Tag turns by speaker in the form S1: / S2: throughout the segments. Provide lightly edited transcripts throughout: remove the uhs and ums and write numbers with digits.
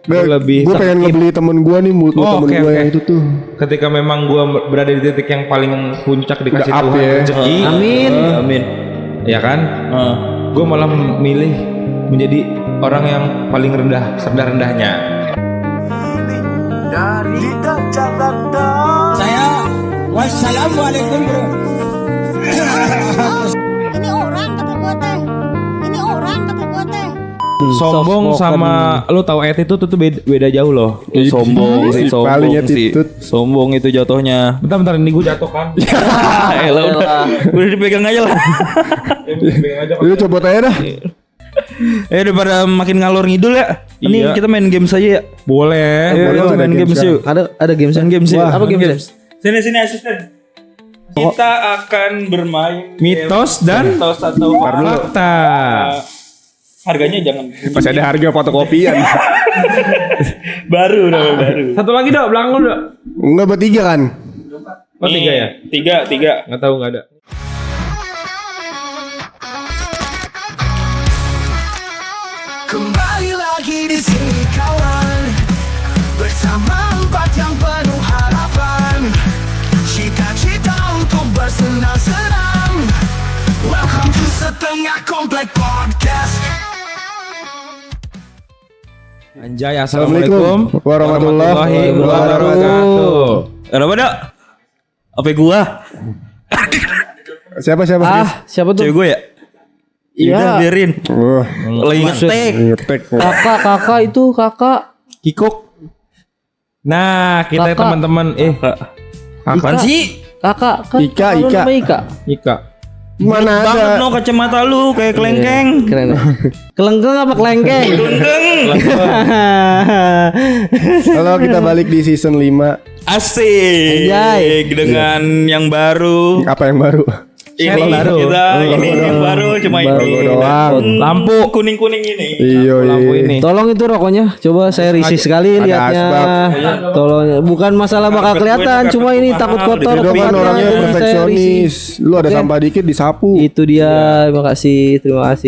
S1: lebih
S2: gue pengen ngebeli temen gue nih, temen gue yang itu tuh.
S1: Ketika memang gue berada di titik yang paling puncak dikasih
S2: Udah up
S1: Tuhan
S2: ya.
S1: rezeki,
S3: Amin.
S1: ya kan? Gue malah memilih menjadi orang yang paling rendah, serendah-rendahnya.
S4: Dari Jakarta. Saya wassalamualaikum bro.
S5: Ini orang kata gua teh. Ini orang kata gua teh.
S1: Sombong sama lu tahu attitude itu beda jauh loh.
S3: Sombong sih,
S2: Paling
S3: sombong sih.
S2: attitude.
S3: Sombong itu jatuhnya.
S1: Bentar ini gue jatuh kan.
S3: Elah udah dipegang aja lah.
S2: Lu coba tanya dah.
S3: Daripada makin ngalor ngidul ya. Ini
S1: Iya.
S3: kita main games aja ya.
S1: Boleh.
S3: Ayo,
S2: ada
S3: main
S2: games
S3: games yuk. Ada games yuk.
S2: Wah,
S3: Apa games? Sini asisten. Kita akan bermain
S1: Mitos dan
S3: mitos atau
S1: fakta.
S3: Harganya jangan
S2: Masih ada harga fotokopian.
S3: baru.
S1: Satu lagi dok, belakang lu dok.
S2: Enggak bertiga kan?
S1: Oh 3 ya?
S3: Tiga.
S1: Nggak tahu nggak ada.
S4: Kembali lagi di sini kawan, bersama empat yang penuh harapan, cita-cita untuk bersenang-senang. Welcome to Setengah Komplek Podcast.
S1: Anjay, assalamualaikum
S2: warahmatullahi
S1: wabarakatuh.
S3: Kenapa dak? Apa gua?
S2: Siapa?
S6: Siapa tuh?
S3: Cewek gue ya?
S6: Iya.
S3: Udah biarin.
S2: Wah,
S3: Lagi ngetek.
S2: ngetek.
S6: Kakak itu kakak.
S1: Kikuk. Nah, kita
S6: Kakak.
S1: teman-teman
S3: Apaan sih?
S6: Kakak kan
S2: Ika,
S6: kakak lu
S2: Ika.
S6: nama Ika.
S1: Ika.
S2: Mana
S3: Banget
S2: ada?
S3: no kacamata lu kayak kelengkeng.
S6: Keren ya. Kelengkeng apa kelengkeng?
S2: Halo, kita balik di season 5.
S3: Asik.
S6: Anjay.
S3: Dengan yang baru.
S2: Apa yang baru?
S3: Ini
S1: baru.
S3: kita ini yang baru cuma
S2: Baru
S3: ini.
S2: doang.
S1: Lampu.
S3: Kuning-kuning ini.
S2: Iya,
S1: Lampu ini.
S6: Tolong itu rokoknya. Coba saya risih sekali
S2: Ada
S6: liatnya.
S2: asbak.
S6: Tolong, bukan masalah bakal kelihatan, cuma ini takut kotor.
S2: Itu kan
S6: tempatnya,
S2: orangnya
S6: jadi saya
S2: perfeksionis.
S6: risih.
S2: Lu ada
S6: Oke.
S2: sampah dikit disapu.
S6: Itu dia. Terima kasih.
S2: Tapi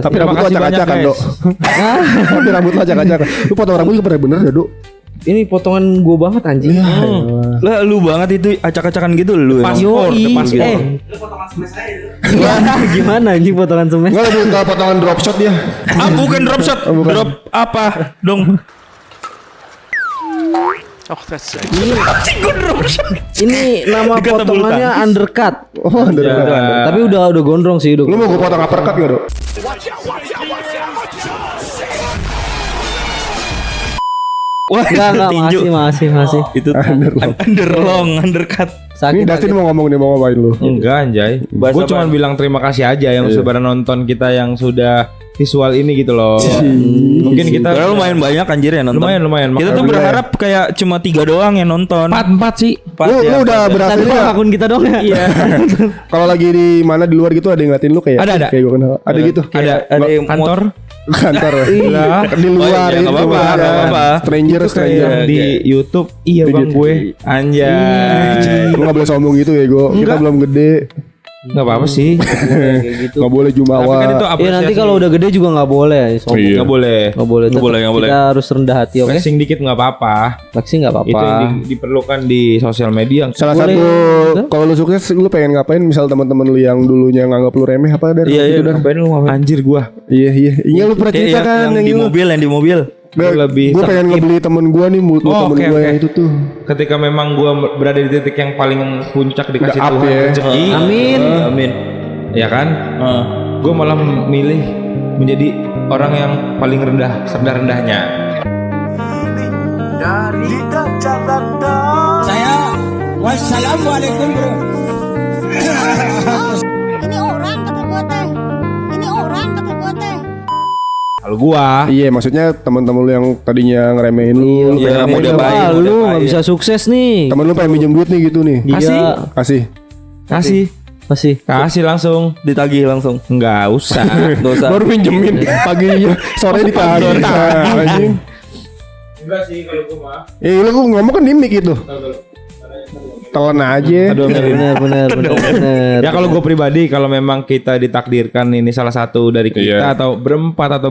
S1: Terima
S2: rambut lu
S1: kasih
S2: acak-acakan,
S1: banyak,
S2: Dok.
S6: Hah?
S2: Tapi rambut lu acak-acakan. Lu potong rambut juga pernah bener ya, Dok?
S6: Ini potongan gue banget anjing.
S3: Lah lu banget itu acak-acakan gitu lu. emang.
S1: Paspor,
S6: Yoi.
S1: paspor.
S6: Gimana anjing potongan semen?
S2: Enggak lebih ke potongan drop shot dia.
S3: Ah bukan drop shot.
S2: bukan.
S3: Drop apa dong?
S6: Ini nama
S3: Dikata bulu
S6: potongannya
S3: tangkis.
S6: undercut.
S2: Oh, ada.
S6: Tapi udah gondrong sih, udah.
S2: Lu mau gue potong uppercut enggak, Dok?
S3: Wah,
S6: Enggak,
S3: tinju.
S6: masih.
S3: Itu underlong, undercut.
S2: Ini
S6: Sakit.
S2: Dustin mau ngomong, dia mau ngapain lu?
S1: Enggak anjay.
S3: Bahasa
S1: Gue cuma
S3: apaan?
S1: bilang terima kasih aja yang sudah nonton kita yang sudah visual ini gitu loh. Mungkin kita
S3: Karena lumayan banyak anjir yang nonton.
S1: lumayan.
S3: Kita tuh berharap kayak cuma 3 doang yang nonton.
S1: 4 sih.
S2: Lu udah berhasil
S6: Tapi
S2: ya?
S6: akun kita dong ya. Iya.
S2: Kalau lagi di mana di luar gitu ada yang ngeliatin lu kayak
S1: Ada.
S2: kayak gue kenal. Ada gitu.
S3: Ada yang
S1: kantor
S2: Kantor.
S1: Iya.
S2: Di luar
S3: ya,
S2: itu
S3: nggak apa-apa,
S2: ada.
S3: nggak apa-apa.
S2: Stranger.
S1: yang di YouTube. Iya
S2: Di
S1: bang
S2: YouTube.
S1: gue. Anjay.
S2: Lu enggak boleh sombong gitu ya, Go. Kita belum gede.
S1: Enggak apa-apa sih.
S6: Kayak gitu.
S2: Enggak boleh
S1: Tapi kan itu
S2: jumawa.
S6: Iya
S1: apresiasi.
S6: nanti kalau udah gede juga nggak boleh. Sombong.
S2: Iya.
S1: Nggak boleh.
S6: Nggak boleh.
S3: Nggak boleh,
S6: Tetap
S3: nggak boleh.
S6: Kita harus rendah hati, oke?
S1: Flexing dikit nggak apa-apa.
S6: Flexing nggak apa-apa.
S1: Itu yang diperlukan di sosial media.
S2: Salah
S6: Boleh.
S2: satu kalau lu sukses lu pengen ngapain misal teman-teman lu yang dulunya nganggap lu remeh apa ada
S3: Iya,
S2: gitu, Dan?
S3: ngapain lu ngapain?
S1: Anjir gua.
S2: Iya. Iya lu pernah cerita kan
S3: yang di
S2: itu.
S3: mobil, yang di mobil.
S1: Lebih
S2: Gue pengen ngebeli temen gue nih, temen gue yang itu tuh.
S1: Ketika memang gua berada di titik yang paling puncak dikasih
S2: Udah up
S1: Tuhan
S2: ya.
S1: rezeki,
S6: Amin.
S3: Amin.
S1: ya kan? Gue malah memilih menjadi orang yang paling rendah, serendah-rendahnya.
S4: Dari Jakarta. Saya wassalamualaikum bro.
S5: Ini orang kata gua teh. Ini orang kata gua teh.
S1: Kalau gua,
S2: Iya, maksudnya teman-teman lu yang tadinya ngeremehin lu,
S3: Iya,
S2: pengen
S3: mudah
S2: ngeremehin
S3: baik.
S6: Wah, lu
S3: Udah
S6: nggak
S3: baik.
S6: bisa sukses nih.
S2: temen lu pengen minjem duit nih gitu nih.
S1: Kasih.
S6: Iya.
S1: kasih langsung.
S3: Ditagih langsung.
S1: Enggak usah.
S3: Enggak usah.
S2: Baru pinjemin paginya, sore ditagih. Anjing.
S1: Enggak sih kalau gua mah.
S2: Lu ngomong kan di mic itu. Telan aja.
S1: Aduh,
S6: Benar.
S1: ya kalau gue pribadi, kalau memang kita ditakdirkan ini salah satu dari kita
S2: Iya.
S1: atau berempat atau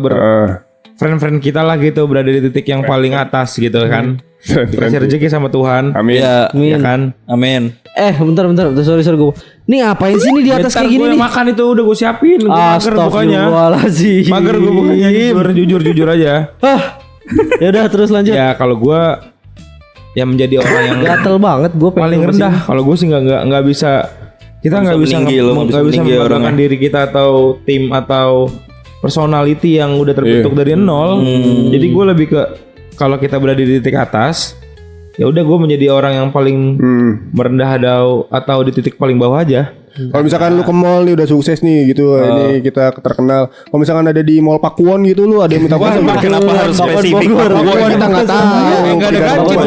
S1: friend-friend kita lah gitu berada di titik yang paling atas gitu kan. Dikasih rezeki sama Tuhan.
S2: Amin.
S7: Ya,
S1: Ya kan.
S7: amin.
S6: Bentar. Sorry gue. Nih ngapain sih nih di atas kayak gini
S1: gue
S6: nih?
S1: makan itu udah gue siapin. Gue mager bukanya.
S6: Astagfirullahaladzim.
S1: Mager gue bukanya jujur aja.
S6: Ya udah terus lanjut.
S1: Ya kalau gue ya menjadi orang yang
S6: Gatel banget gue
S1: paling rendah. Kalau gue sih nggak bisa. Kita nggak bisa membanggakan diri kita atau tim atau personality yang udah terbentuk dari nol. Jadi gue lebih ke kalau kita berada di titik atas, ya udah gue menjadi orang yang paling merendah atau di titik paling bawah aja.
S2: Kalau misalkan lu ke mall nih udah sukses nih gitu, ini kita terkenal. Kalau misalkan ada di mall Pakuwon gitu lu ada yang minta foto.
S7: Kenapa harus spesifik?
S2: Pakuwon kita nggak tahu.
S1: Enggak ada gadget.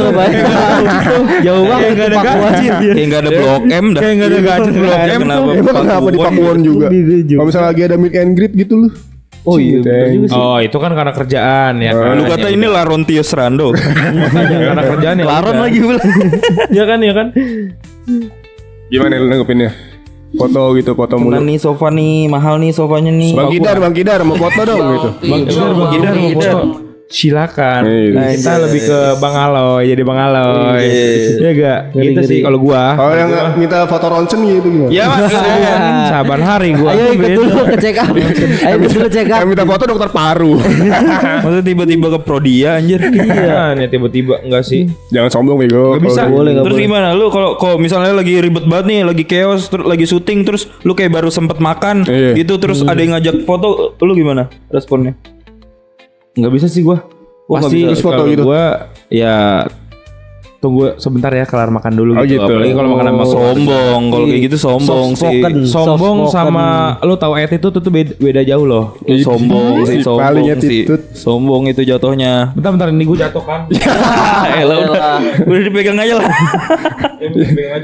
S6: Jauh banget
S1: Enggak ada
S6: Pakuan.
S1: gadget.
S7: Kayak nggak ada Blok M dah.
S1: Kayak enggak ada gadget Blok M.
S2: Kenapa di Pakuwon juga? Kalau misalnya lagi ada meet and greet gitu lu.
S6: Oh iya bener juga sih.
S1: Oh itu kan karena kerjaan ya kan.
S7: Lu kata ini Larontius Rando.
S1: Karena kerjaan ya.
S7: Laron
S1: udah.
S7: lagi bilang.
S1: Ya kan.
S2: Gimana lu nanggepinnya? Foto gitu, foto
S7: Nah
S2: mulu.
S7: nih sofa nih, mahal nih sofanya nih.
S2: Bang Kidar mau foto dong gitu.
S1: Bang Kidar mau foto. Silakan.
S2: Nah,
S1: Kita lebih ke Bang Aloy, jadi Bang Aloy. Ya enggak? Gitu sih kalau gua.
S2: Kalau yang minta foto ronsen gitu gimana?
S1: Ya Mas, saban hari gua.
S6: Ayo ikut dulu ke check up. Ayo ikut dulu check up.
S2: Yang minta foto dokter paru.
S7: Maksudnya tiba-tiba ke Prodia anjir.
S1: Iya, nih tiba-tiba enggak sih.
S2: Jangan sombong bego.
S1: Nggak bisa.
S6: Boleh
S7: Terus gimana lu kalau misalnya lagi ribet banget nih, lagi chaos, lagi syuting terus lu kayak baru sempet makan
S2: Iya.
S7: gitu terus ada yang ngajak foto, lu gimana responnya?
S1: Enggak bisa sih gua.
S7: nggak
S1: Pasti
S2: bisa. Terus foto
S1: kalau
S2: gitu.
S1: gua ya tunggu sebentar ya kelar makan dulu
S2: Oh,
S1: gitu.
S2: gitu.
S1: Apalagi kalau makan sama
S7: Sombong, kalau kayak gitu sombong sih.
S6: Soft-spoken.
S1: sombong
S6: Soft-spoken.
S1: sama lu tahu attitude itu beda jauh loh.
S7: Sombong sih,
S2: Paling
S7: sombong sih.
S2: attitude.
S7: Sombong itu jatuhnya.
S1: Bentar ini gua jatuh kan.
S7: Elah udah dipegang aja lah.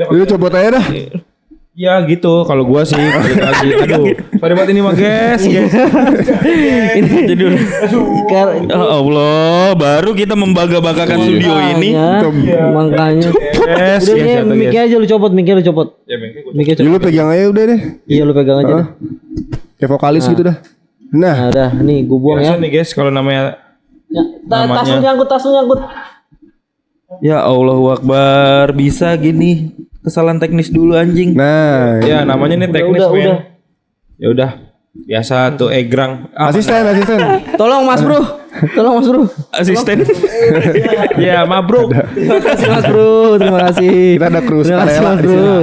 S2: Lu coba tanya dah.
S1: Ya gitu kalau gua sih balik lagi. Aduh, sorry banget ini mah guys.
S6: Ini
S7: Jadi ya Allah, baru kita membangga-banggakan studio ini.
S6: Makanya.
S1: Yes,
S6: Udah
S1: yes,
S6: nih mic aja lu copot, mic lu copot.
S1: Ya, bengke gua.
S6: Mic
S2: Ya, lu pegang aja udah deh.
S6: Iya lu pegang aja dah.
S2: Kayak vokalis gitu dah. Nah,
S6: Nah, dah nih gua buang ya.
S1: Biasa nih guys kalau namanya
S6: Tas lu nyangkut.
S7: Ya Allahu Akbar, bisa gini. Kesalahan teknis dulu anjing.
S2: nah.
S1: ya namanya nih teknis
S6: udah,
S1: men.
S6: udah.
S1: Ya udah. Biasa tuh egrang.
S2: Asisten.
S6: Tolong Mas Bro.
S7: Asisten.
S1: Ya, mabruk.
S6: Terima kasih Mas Bro. Terima kasih.
S2: Kita ada kru
S6: Terima kasih
S2: sukarela
S6: Mas
S2: di
S6: Bro.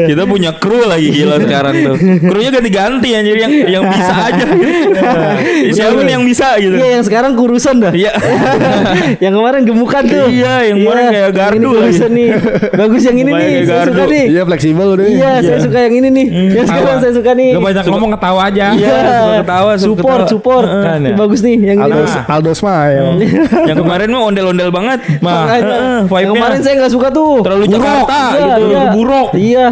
S7: Kita punya kru lagi gila sekarang tuh. Krunya ganti-ganti anjir yang bisa aja. Siapa nih yang bisa gitu.
S6: Iya yang sekarang kurusan dah.
S7: Iya.
S6: Yang kemarin gemukan tuh.
S7: Iya, yang kemarin kayak gardu
S6: Ini
S7: lagi.
S6: kurusan nih. Bagus yang ini
S7: Banyak
S6: nih.
S7: kayak
S6: Saya suka
S7: gardu.
S6: nih.
S2: Iya fleksibel udah.
S6: Iya, saya suka yang ini nih. Yang sekarang saya suka nih.
S1: Gak banyak ngomong ketawa aja.
S6: Iya,
S7: suka ketawa, suka
S6: support.
S1: Kan ya?
S6: Bagus nih yang ini.
S2: Aldo Smile.
S7: Yang kemarin mah ondel-ondel banget.
S6: Makanya.
S7: Vibe-nya
S6: Yang kemarin saya nggak suka tuh.
S7: terlalu Jakarta
S6: Iya,
S7: gitu.
S6: iya.
S7: Buruk.
S6: Iya.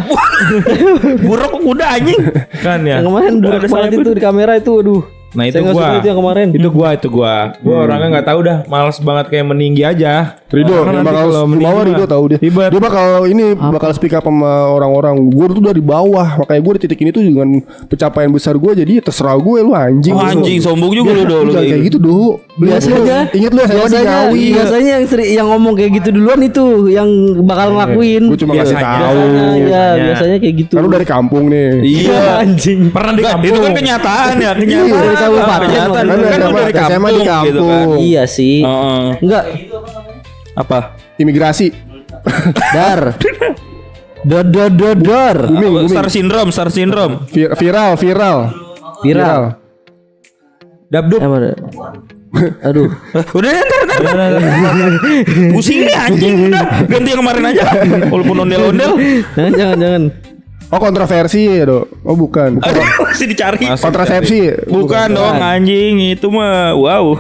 S7: Buruk udah anjing.
S1: Kan ya.
S6: Yang kemarin
S7: Udah
S6: buruk
S7: ada
S6: banget
S7: sayap
S6: itu di kamera itu. Aduh.
S1: Nah itu
S6: Saya nggak
S1: gua.
S6: suka itu yang kemarin.
S1: Itu gua. Gua orangnya nggak tahu dah, males banget kayak meninggi aja.
S2: Ridho,
S1: Karena nanti
S2: bakal
S1: kalau
S2: di
S1: meninggi
S2: bawah
S1: mah
S2: Ridho tahu dia.
S1: ribet.
S2: Dia bakal bakal speak up sama orang-orang. Gue tuh dari bawah, makanya gue di titik ini tuh dengan pencapaian besar gue. Jadi terserah gue lu anjing.
S7: Oh, anjing sombong juga lu do.
S2: Jangan kayak gitu do.
S6: Biasanya
S2: Ingat lu sama di Ngawi.
S6: biasanya yang ngomong kayak gitu duluan itu yang bakal ngelakuin.
S2: Gue cuma kasih
S1: Biasanya.
S2: tahu.
S6: Iya, biasanya kayak gitu.
S2: Kan lu dari kampung nih.
S7: Iya.
S6: anjing.
S1: Pernah di kampung.
S7: Itu kan kenyataan ya,
S2: Iya,
S7: kenyataan.
S6: dari kabupaten.
S7: Kenyataan.
S2: Kan
S7: Kan lu dari
S2: SMA di
S7: kampung gitu kan.
S2: kampung.
S6: Iya sih.
S7: Heeh.
S6: Enggak,
S7: Apa?
S2: Imigrasi.
S6: dar. Dor.
S2: Booming.
S7: Star syndrome.
S2: Viral.
S1: Dabdub.
S6: Mana? Aduh.
S7: Udah ntar. Pusing nih anjing udah. Ganti yang kemarin aja. Walaupun ondel-ondel.
S6: Jangan.
S2: Oh kontroversi ya do. Oh bukan.
S7: Aduh, masih dicari.
S2: Kontrasepsi.
S7: Bukan dong anjing, itu mah wow.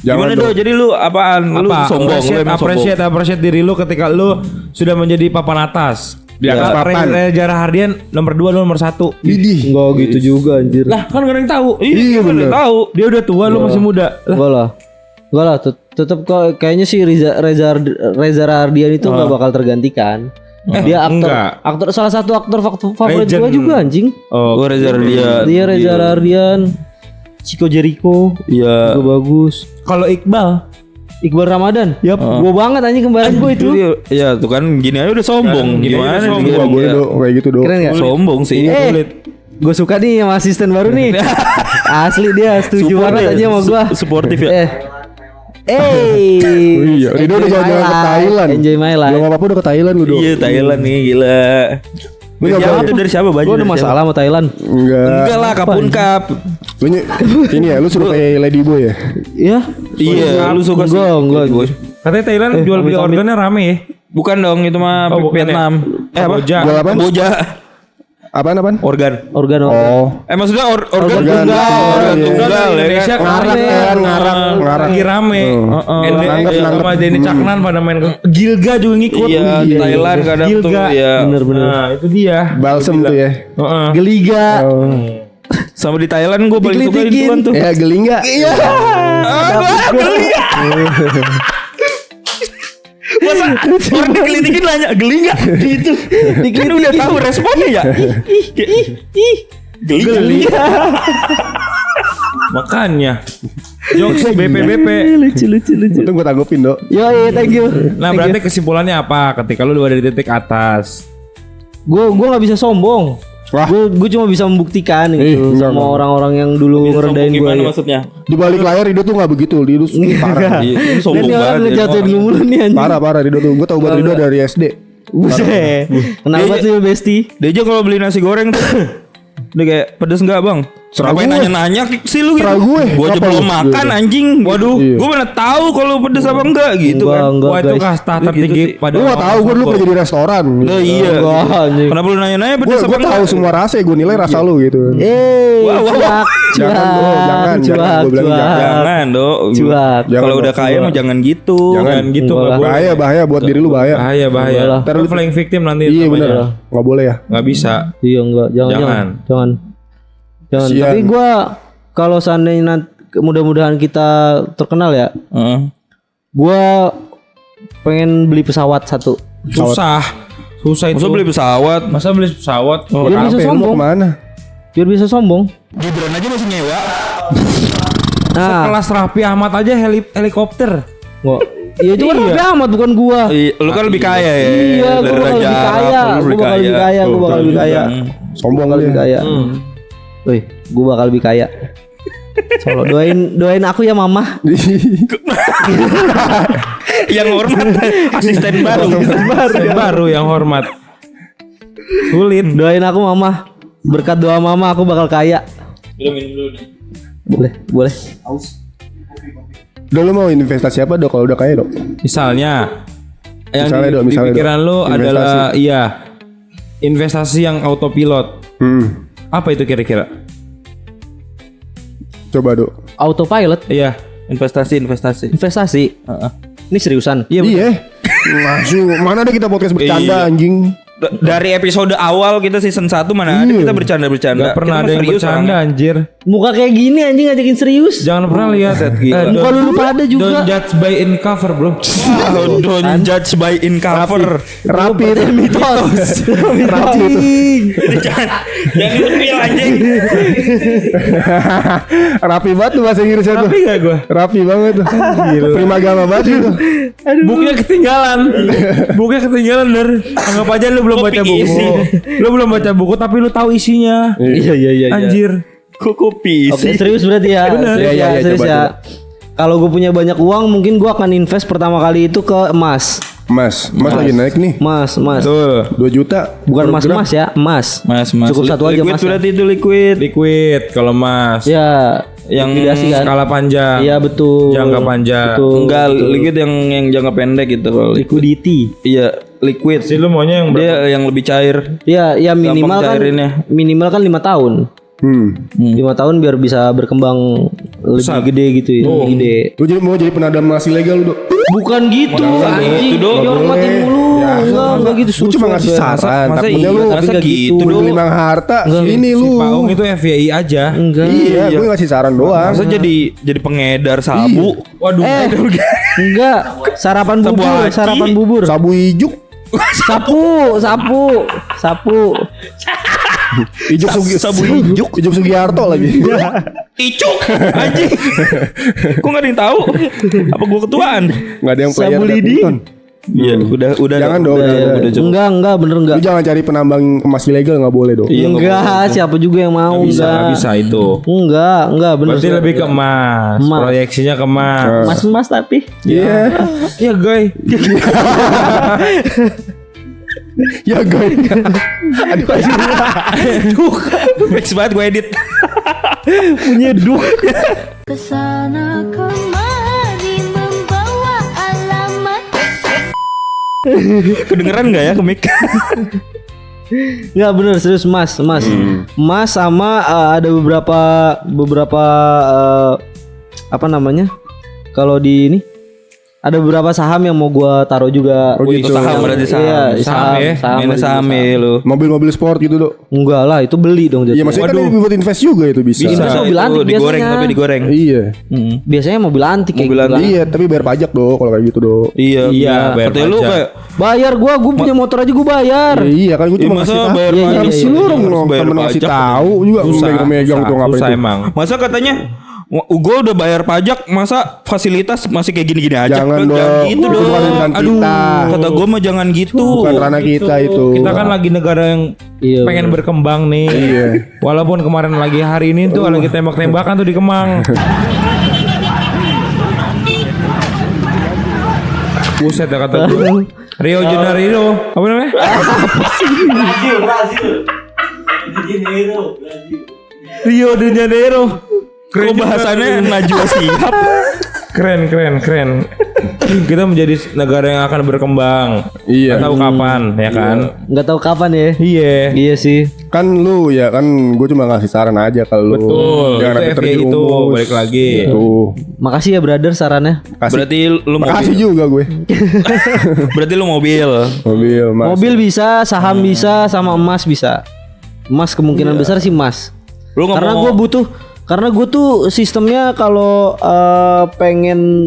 S2: Jangan
S7: Gimana
S2: dong.
S7: do? Jadi lu apaan? Lu
S1: Apa?
S7: sombong, lu emang sombong.
S1: Appreciate diri lu ketika lu sudah menjadi papan atas.
S2: Di atas papan.
S1: Reza Rahardian nomor 2 lu nomor 1.
S2: Widih.
S6: Enggak gitu juga anjir.
S1: Lah kan gak ada yang tahu.
S2: Iya,
S7: kan
S2: bener.
S7: udah tahu.
S1: Dia udah tua lu masih muda. Lah,
S6: Enggak lah, tetap kayaknya sih Reza Rahardian itu enggak bakal tergantikan. Dia aktor salah satu aktor favorit
S1: Legend.
S6: gua juga anjing.
S1: oh,
S7: Gua Reza Rahardian.
S6: Dia Reza Rahardian. Chico Jericho.
S7: Iya.
S6: Juga bagus.
S1: Kalau
S6: Iqbal Ramadan. Yap. Gua banget anjing kembaran gua itu.
S7: Iya tuh kan gini aja udah sombong. Gimana
S1: aja udah
S7: nih?
S1: sombong.
S2: Boleh dong kayak gitu dong.
S6: Keren gak?
S7: Sombong sih.
S6: Gue suka nih sama asisten baru nih. Asli dia setuju
S7: Support
S6: banget
S7: ya,
S6: aja sama gua.
S7: Suportif ya.
S2: Iya, Rido udah jalan-jalan ke Thailand.
S6: Enjoy my life.
S2: Belum apa-apa udah ke Thailand lu dong.
S7: Iya Thailand nih gila.
S2: Lu nggak
S7: Jawab
S2: boleh.
S7: tuh dari siapa baju?
S6: Gua ada
S7: dari
S6: masalah sama Thailand.
S7: Enggak lah kapun kap.
S2: Lu ini ya, lu suruh kayak Lady Boy ya?
S6: Iya.
S7: Iya, lu suka sih.
S6: Enggak.
S1: katanya Thailand jual beli organnya rame ya.
S7: Bukan dong itu mah
S1: Oh, bukan
S7: Vietnam. Apa?
S1: Kamboja.
S2: Jual apa?
S7: Kamboja.
S2: Apaan?
S7: Organ.
S6: Organ.
S2: Oh.
S7: Maksudnya organ
S2: Organ
S7: tunggal.
S2: tunggal,
S7: Organ
S2: iya.
S7: tunggal ya.
S1: Indonesia
S2: Ngarang
S1: kemarin
S2: kan, ngarang.
S1: lagi rame.
S2: Nanggep.
S1: Sama Denny Caknan pada main Gilga juga ngikut.
S7: Iya, di Thailand kadang tuh
S1: Gilga.
S7: ya.
S6: Bener-bener.
S1: Nah, itu dia.
S2: Balsem tuh ya.
S1: Heeh.
S6: Geliga.
S7: Sama di Thailand gue paling suka
S6: Dikelitikin.
S7: itu tuh.
S2: Ya gelinga.
S6: Iya.
S7: Masa orang dikelitikin nanya geli nggak? Gitu. Dikira udah tahu responnya ya. Geli.
S1: Makanya jokes BPBP.
S6: Lucu.
S2: Itu gue tanggupin dok.
S6: Yo, thank you.
S1: Nah, berarti kesimpulannya apa ketika lu ada di titik atas?
S6: Gue nggak bisa sombong.
S2: Wah.
S6: Gue cuma bisa membuktikan gitu
S2: enggak,
S6: sama
S2: enggak.
S6: orang-orang yang dulu ngerendahin gue.
S7: Gimana
S6: Ya.
S7: maksudnya?
S2: Di balik layar Rido tuh nggak begitu. Rido parah.
S7: Iya, ini
S6: Dan
S7: sombong
S6: dia orang
S7: banget. ya.
S6: ngejatuhin gue mulu nih anjing.
S2: Parah Rido tuh. Gue tau buat Rido dari SD.
S6: Buset. Kenapa sih Besti?
S7: Dia aja kalau beli nasi goreng tuh dia kayak pedes nggak bang?
S2: Serah
S7: Ngapain
S2: gue.
S7: nanya-nanya sih lu gitu?
S2: Serah gue.
S7: Gua aja
S2: Kenapa
S7: belum
S2: lu?
S7: makan anjing. Waduh,
S2: Iya.
S7: gue mana tahu kalau pedes apa enggak gitu kan?
S6: Enggak,
S1: Wah, itu
S6: guys.
S1: kasta
S7: Gitu
S1: tertinggi
S7: sih.
S1: pada
S2: Gue gak tau. Gue dulu kerja di restoran.
S7: Nah, iya.
S6: Enggak, anjing.
S7: Kenapa lu nanya-nanya
S2: Gue
S7: pedes apa enggak?
S2: tahu semua rasa. Gue nilai rasa lu gitu.
S6: Wah.
S2: Jangan, bro. Jangan, gua bilang
S7: Jangan dok.
S6: Cuak.
S2: Jangan,
S7: Kalau udah
S2: dok.
S7: kaya mah jangan gitu.
S2: Jangan
S1: gitu
S6: Enggak
S1: nggak
S6: lah.
S1: boleh.
S2: Bahaya buat diri lu bahaya.
S1: Bahaya.
S6: Enggak lah.
S1: Ntar lu playing victim nanti.
S2: Iya
S1: namanya.
S2: bener. Gak boleh ya.
S1: Nggak bisa.
S6: Iya enggak, jangan.
S2: Kesian.
S6: Tapi gua kalau seandainya nanti mudah-mudahan kita terkenal ya, gua pengen beli pesawat satu.
S1: Susah itu.
S7: Masa beli pesawat?
S1: Masa beli pesawat?
S6: Biar bisa
S2: Kenapa ya? Lu mau
S6: sombong.
S2: kemana?
S6: Biar bisa sombong.
S7: Gibran aja masih nyewa.
S6: Nah,
S1: Kelas Raffi Ahmad aja helikopter.
S6: gua iya itu kan Raffi Ahmad bukan gua.
S7: Lu kan lebih kaya ya.
S6: Iya, gua
S7: Dari
S6: bakal
S7: Raja
S6: lebih
S7: Arab,
S6: kaya.
S7: lu
S6: Gua bakal lebih kaya. Gua bakal lebih kaya.
S2: Sombong
S6: Bakal
S2: kali
S6: lebih
S2: ya.
S6: kaya. Wih, gua bakal lebih kaya. Solo doain aku ya mama.
S7: Yang hormat asisten baru.
S1: Baru yang hormat. Sulit.
S6: Doain aku mama. Berkat doa mama aku bakal kaya. Boleh.
S2: Udah lu mau investasi apa dok? Kalau udah kaya dok?
S1: Misalnya yang
S2: Misalnya,
S1: di,
S2: Dok,
S1: di
S2: misalnya,
S1: pikiran
S2: Dok.
S1: lu
S2: Investasi.
S1: adalah investasi yang autopilot. Apa itu kira-kira?
S2: Coba dok.
S6: Autopilot
S1: Iya.
S7: Investasi.
S6: investasi. Ini seriusan.
S2: Iya. Langsung mana ada kita podcast bercanda
S7: Iya.
S2: anjing.
S7: Dari episode awal kita season 1 mana ada kita bercanda-bercanda.
S1: Gak pernah
S7: Kita
S1: ada yang
S7: serius
S1: bercanda
S7: orangnya.
S1: anjir.
S6: Muka kayak gini anjing ngajakin serius.
S1: Jangan pernah lihat.
S6: Muka lu lupa ada juga.
S1: Don't judge by in cover, bro.
S7: Oh, don't judge by in cover.
S2: Rapi itu
S6: Mitos. Anjing.
S7: Jangan ilfil anjing.
S2: Rapi banget tuh bahasa Inggrisnya tuh.
S1: Tapi gak gue?
S2: Rapi banget tuh. Primagama banget itu.
S1: Bukunya ketinggalan. Bukunya ketinggalan Der. Anggap aja lu belum baca buku.
S7: isi.
S1: Lu belum baca buku tapi lu tahu isinya.
S6: Iya.
S1: Anjir.
S7: Kopi.
S6: Oke, serius berarti ya. Serius
S2: Iya,
S6: ya, serius
S2: coba,
S6: ya. Kalau gue punya banyak uang, mungkin gue akan invest pertama kali itu ke emas.
S2: Mas lagi naik nih.
S6: Emas.
S1: Tuh.
S2: 2 juta.
S6: Bukan
S2: per gram.
S6: emas ya, emas.
S7: Mas.
S6: Cukup satu aja
S7: liquid
S6: mas. Ya.
S7: berarti itu liquid.
S1: Liquid kalau Mas.
S6: Ya,
S7: Yang
S6: likuidasi kan.
S1: Skala panjang.
S6: Iya betul.
S1: Jangka panjang.
S6: Betul.
S7: Enggak, liquid yang jangka pendek gitu kalau liquid.
S6: Liquidity.
S7: Iya, liquid.
S1: Sih lu maunya yang
S7: Dia yang lebih cair.
S6: Ya minimal kan.
S7: cairinnya.
S6: Minimal kan 5 tahun. 5 tahun biar bisa berkembang lebih gede gitu ya. Lebih gede.
S2: Lu mau jadi penadam masih legal lu dok?
S6: Bukan gitu anjing.
S7: gitu, Dok.
S6: Dihormatin mulu. Enggak gitu.
S2: Gue cuma ngasih saran.
S7: Masa
S2: Takutnya lu
S7: masa
S6: nggak
S7: gitu
S6: gitu.
S7: dong.
S2: beli mang harta. Ini
S1: Si
S2: lu.
S1: Paung itu FYI aja.
S6: Enggak.
S2: Iya, gue ngasih saran doang.
S7: Masa jadi pengedar sabu.
S1: Waduh.
S6: Enggak. Sarapan bubur.
S7: haji.
S6: Sarapan bubur.
S2: Sabu ijuk.
S6: Sapu.
S2: Ijuk Sugi. Sabu ijuk. Ijuk Sugiarto lagi.
S7: Icuk anjing. Kok enggak ada yang tahu? Apa gua ketuaan?
S2: Enggak ada yang player
S6: Sabulidi.
S2: badminton.
S7: Iya, udah.
S2: Jangan dong.
S7: Udah cukup.
S6: Enggak bener enggak.
S2: Lu jangan cari penambang emas ilegal, enggak boleh dong.
S7: Iya,
S6: Enggak, siapa juga yang mau
S1: Nggak bisa itu.
S6: Enggak bener.
S1: Berarti lebih ke emas.
S6: Emas.
S1: Proyeksinya ke emas.
S6: Mas tapi.
S2: Iya.
S1: Iya, guys.
S2: Ya guys.
S7: Aduh. Fix banget gue edit.
S6: Punya duk.
S5: Kesana kemari membawa alamat.
S7: Kedengeran enggak ya ke mic?
S6: Enggak bener serius Mas. Mas sama ada beberapa apa namanya? Kalau di ini ada beberapa saham yang mau gua taruh juga.
S2: Oh gitu.
S7: Saham berarti saham.
S6: Iya,
S1: Saham ya?
S7: Mainnya saham ya lu.
S2: Mobil-mobil sport gitu, Dok.
S6: Enggak lah, itu beli dong
S2: Iya,
S6: jatuhnya.
S2: maksudnya kan buat invest juga itu bisa.
S6: Bisa. mobil antik
S7: digoreng
S6: biasanya.
S7: tapi digoreng.
S2: Iya.
S6: Biasanya mobil antik kayak
S7: Mobil
S6: gitu.
S7: antik.
S2: Iya, tapi bayar pajak, Dok, kalau kayak gitu, Dok.
S7: Iya,
S1: Iya, bayar
S7: katanya lu
S1: pajak.
S7: kayak
S6: Bayar gua punya motor aja gua bayar.
S2: Iya, kan gue
S7: Iya,
S2: cuma
S7: masa
S2: ngasih tahu.
S7: bayar
S2: Iya,
S7: pajak?
S2: sih lu orang
S7: Harus bayar
S2: temen ngasih
S7: pajak.
S2: tahu juga megang tuh ngapain
S1: Susah
S2: itu.
S1: emang.
S7: masa katanya gue udah bayar pajak, masa fasilitas masih kayak gini-gini aja?
S2: Jangan dong.
S7: gitu
S2: Itu
S7: dong.
S2: bukan urusan kita.
S7: Kata gue mah jangan gitu.
S2: Bukan ranah kita itu.
S1: Kita kan lagi negara yang
S6: Iya,
S1: pengen berkembang nih.
S2: Iya.
S1: Walaupun kemarin lagi hari ini tuh lagi tembak-tembakan tuh di Kemang. Buset ya kata gue. Rio de Janeiro. Apa namanya? Rio de Janeiro.
S7: Kok bahasannya Najwa Shihab?
S1: Keren. Kita menjadi negara yang akan berkembang.
S2: Iya.
S1: Nggak tahu kapan, ya kan?
S6: Nggak tahu kapan ya.
S1: Iya.
S6: Iya sih.
S2: Kan lu ya kan gue cuma ngasih saran aja kalau lu.
S1: Betul.
S2: Jangan sampai
S1: Itu FYI itu
S2: terjerumus.
S1: balik lagi.
S2: Tuh.
S6: Makasih ya brother sarannya.
S7: Berarti lu
S2: Makasih
S7: mobil.
S2: juga gue.
S7: Berarti lu mobil.
S2: Mobil, Mas.
S6: Mobil bisa, saham bisa, sama emas bisa. Emas kemungkinan besar sih emas.
S7: Lu nggak
S6: Karena
S7: mau-
S6: gue butuh. Karena gue tuh sistemnya kalau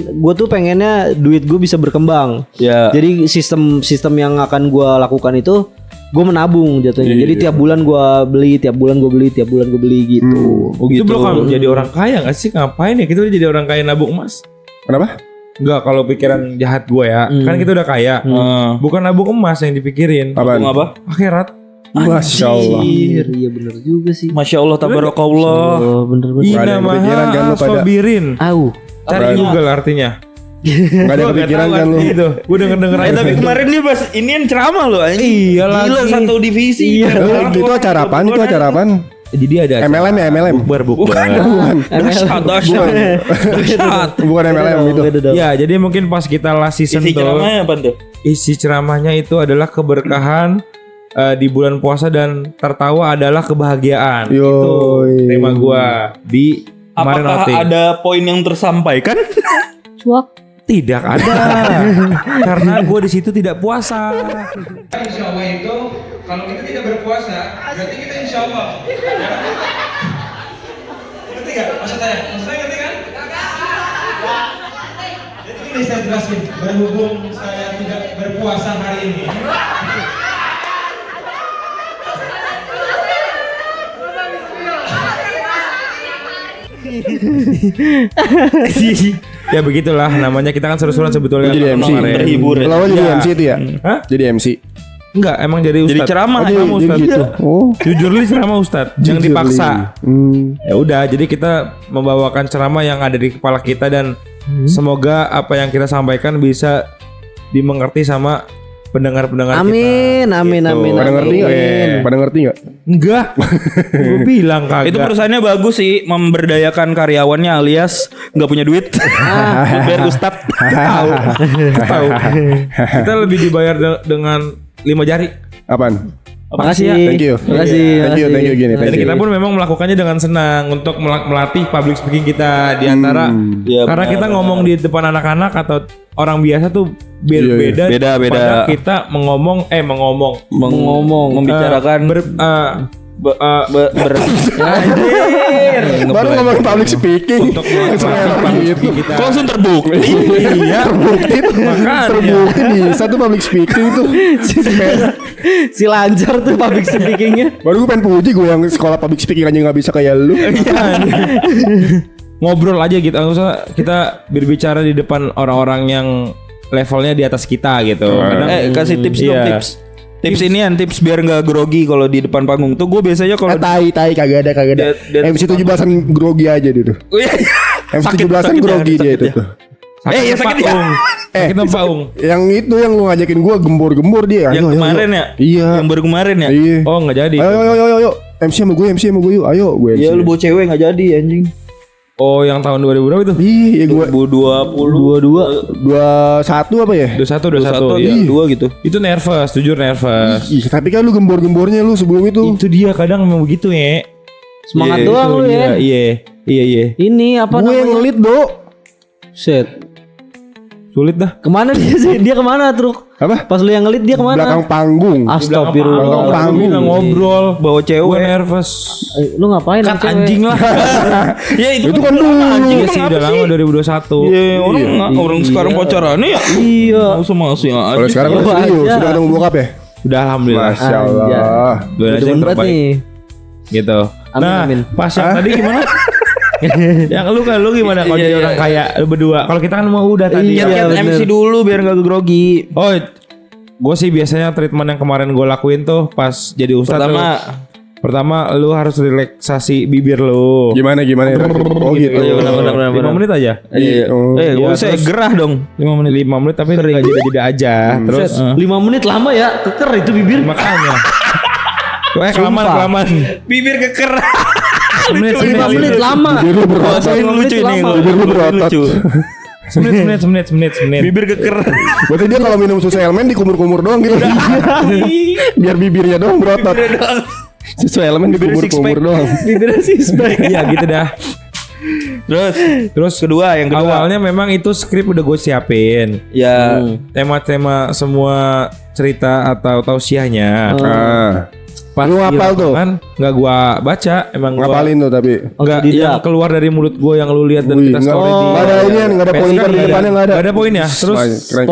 S6: gue tuh pengennya duit gue bisa berkembang.
S7: Ya.
S6: Jadi sistem yang akan gue lakukan itu gue menabung jatuhnya. Jadi tiap bulan gue beli, tiap bulan gue beli, tiap bulan gue beli gitu.
S1: Oh gitu. Itu belum jadi orang kaya gak sih? Ngapain ya kita udah jadi orang kaya nabung emas?
S2: Kenapa?
S1: Enggak, kalau pikiran jahat gue ya. Kan kita udah kaya. Bukan nabung emas yang dipikirin.
S2: Apaan?
S7: Nabung apa?
S1: Akhirat.
S2: Masya Allah.
S6: Iya bener juga sih.
S7: Masya Allah, tabarakallah.
S6: Oh bener-bener.
S2: Nggak ada
S1: Ina
S2: yang kepikiran kan lu
S1: maha
S2: pada?
S1: sobirin. Cari
S2: Apaan?
S1: Google artinya.
S2: Gak ada
S1: Gua nggak
S2: kepikiran
S1: tahu
S2: kan lu.
S1: arti itu. Gue denger aja.
S7: Tapi kemarin dia pas inian ceramah loh anjing.
S1: Iya
S7: Gila
S1: lagi.
S7: satu divisi.
S2: Itu acara apaan? Itu acara apaan?
S1: Jadi ada
S2: MLM ya MLM.
S1: bukber.
S7: Dahsyat. Dahsyat.
S2: Bukan MLM itu.
S1: Ya, jadi mungkin pas kita last season
S7: Isi
S1: tuh
S7: ceramahnya apa tuh?
S1: isi ceramahnya itu adalah keberkahan di bulan puasa dan tertawa adalah kebahagiaan.
S2: Yoi.
S1: Itu tema gua di kemarin
S7: Apakah
S1: outing.
S7: ada poin yang tersampaikan?
S5: Cuak.
S1: Tidak ada. Karena gua di situ tidak puasa.
S8: Insya Allah itu kalau kita tidak berpuasa berarti kita insya Allah. Ngerti gak? Maksud saya ngerti kan? Jadi ini saya jelasin. Berhubung saya tidak berpuasa hari ini.
S1: Ya begitulah namanya, kita kan seru-seruan sebetulnya.
S2: Lu jadi MC.
S1: kemarin.
S7: Terhibur ya.
S2: Kalau lu jadi
S1: Ya.
S2: MC itu ya?
S1: Hah?
S2: Jadi MC.
S1: Enggak, emang jadi
S7: Jadi
S1: ustad.
S7: ceramah.
S2: Jadi
S1: Ceramah ustad.
S2: gitu. Oh.
S1: Jujur li ceramah ustad, yang
S2: Jujur,
S1: dipaksa.
S2: Li.
S1: Ya udah, jadi kita membawakan ceramah yang ada di kepala kita dan semoga apa yang kita sampaikan bisa dimengerti sama pendengar-pendengar
S6: Amin,
S1: kita.
S6: amin,
S1: Gitu.
S6: amin,
S2: Pada ngerti nggak?
S6: amin.
S2: Pada ngerti nggak?
S1: Enggak. Gue bilang kagak.
S7: Itu perusahaannya bagus sih, memberdayakan karyawannya alias nggak punya duit. Biar ustad.
S1: tahu. Tahu. Kita lebih dibayar dengan 5 jari.
S2: Apaan?
S6: Makasih.
S2: Thank you.
S6: Makasih.
S2: Thank you gini.
S1: Dan
S2: Thank you.
S1: kita pun memang melakukannya dengan senang untuk melatih public speaking kita di antara
S7: Iya,
S1: karena
S7: benar,
S1: kita ngomong di depan anak-anak atau orang biasa tuh
S2: Iya,
S1: beda.
S7: Beda.
S1: Pada kita mengomong
S7: Membicarakan
S2: Baru ngomongin public speaking.
S7: Kok langsung terbukti?
S2: Iya, terbukti bisa tuh public speaking tuh.
S6: Si lancar tuh public speakingnya.
S2: Baru gue pengen puji gue yang sekolah public speaking aja nggak bisa kayak lu.
S1: Ngobrol aja gitu. Maksudnya kita berbicara di depan orang-orang yang levelnya di atas kita gitu. Kadang,
S7: Kasih tips dong,
S1: iya.
S7: tips biar nggak grogi kalau di depan panggung tuh. Gue biasanya kalau
S2: Tai kagak ada. MC 17-an grogi aja dia tuh. MC 17-an grogi dia itu tuh.
S7: ya sakit ya.
S1: Sakit Paung.
S2: Yang itu yang lu ngajakin gua gembor dia.
S7: Yang kemarin ya?
S2: Iya.
S7: Yang baru kemarin ya?
S2: Iya.
S1: Oh nggak jadi.
S2: Ayo. MC sama gue yuk. Ayo gue MC.
S7: Ya lu bawa cewek nggak jadi anjing.
S1: Oh yang tahun 2000 berapa itu?
S2: Iya gue
S7: 2020
S2: 21 apa ya?
S1: 21
S7: ya, 2 gitu.
S1: Itu nervous, jujur nervous.
S2: Ih, tapi kan lu gembor-gembornya lu sebelum itu.
S1: Itu dia kadang memang begitu ya.
S6: Semangat doang lu ya.
S1: Iya.
S6: Ini apa
S2: Gue
S6: namanya?
S2: yang ngelit, Do.
S6: Set.
S1: Sulit dah.
S6: Kemana dia sih? Dia kemana Truk?
S2: Apa?
S6: Pas lu yang ngelit dia kemana?
S2: Belakang panggung.
S6: Astagfirullah.
S2: Belakang panggung.
S1: Kita ngobrol,
S7: Bawa cewek.
S1: gue nervous.
S6: Lu ngapain?
S1: Kan
S6: sama cewek?
S1: anjing lah.
S7: Ya
S2: Itu kan dulu.
S1: Iya sih udah lama 2021.
S7: Iya, orang sekarang pacarannya ya.
S6: Iya.
S7: Usah masuk ya.
S2: Kalau sekarang udah
S6: Iya,
S2: serius,
S6: aja.
S2: sudah ketemu bokap ya?
S1: Udah alhamdulillah.
S2: Masya Allah.
S1: Doain aja yang
S6: Berat
S1: terbaik.
S6: nih.
S1: Gitu.
S6: Amin, amin.
S1: Pas yang tadi gimana? Yang lu gimana kalau jadi orang kaya lu berdua? Kalau kita kan mau udah tadi.
S7: Iya, MC dulu biar nggak grogi.
S1: Oh, gue sih biasanya treatment yang kemarin gue lakuin tuh pas jadi ustadz. Pertama lu harus relaksasi bibir lu.
S2: Gimana? Oh gitu.
S7: Iya, benar.
S1: 5 menit aja.
S7: Iya. Gue saya gerah dong.
S1: 5 menit tapi nggak jeda-jeda aja. Terus
S6: 5 menit lama ya, keker itu bibir.
S1: makanya. Kelamaan.
S7: Bibir keker.
S6: 5 menit lama.
S2: Bibir lu berotot.
S7: Bahasain lucu nih.
S2: Bibir lu berotot.
S1: Semenit.
S7: Bibir keker.
S2: Berarti dia kalau minum susu elemen dikumur-kumur doang gitu. Biar bibirnya doang berotot. Susu elemen dikumur-kumur doang.
S6: Bibirnya six-pack.
S1: Iya gitu dah.
S7: Terus yang kedua.
S1: Awalnya memang itu skrip udah gue siapin.
S7: Ya.
S1: Tema-tema semua cerita atau tausiahnya. Pas
S2: Lu ngapal tuh?
S1: Kan nggak gua baca, emang gua
S2: Ngapalin tuh tapi.
S1: nggak yang keluar dari mulut gua yang lu lihat dan
S2: Wih,
S1: kita
S2: nggak
S1: story di.
S2: ada ini, nggak ada pointer di depannya, nggak ada.
S1: Nggak ada poin ya. Terus
S2: Keren.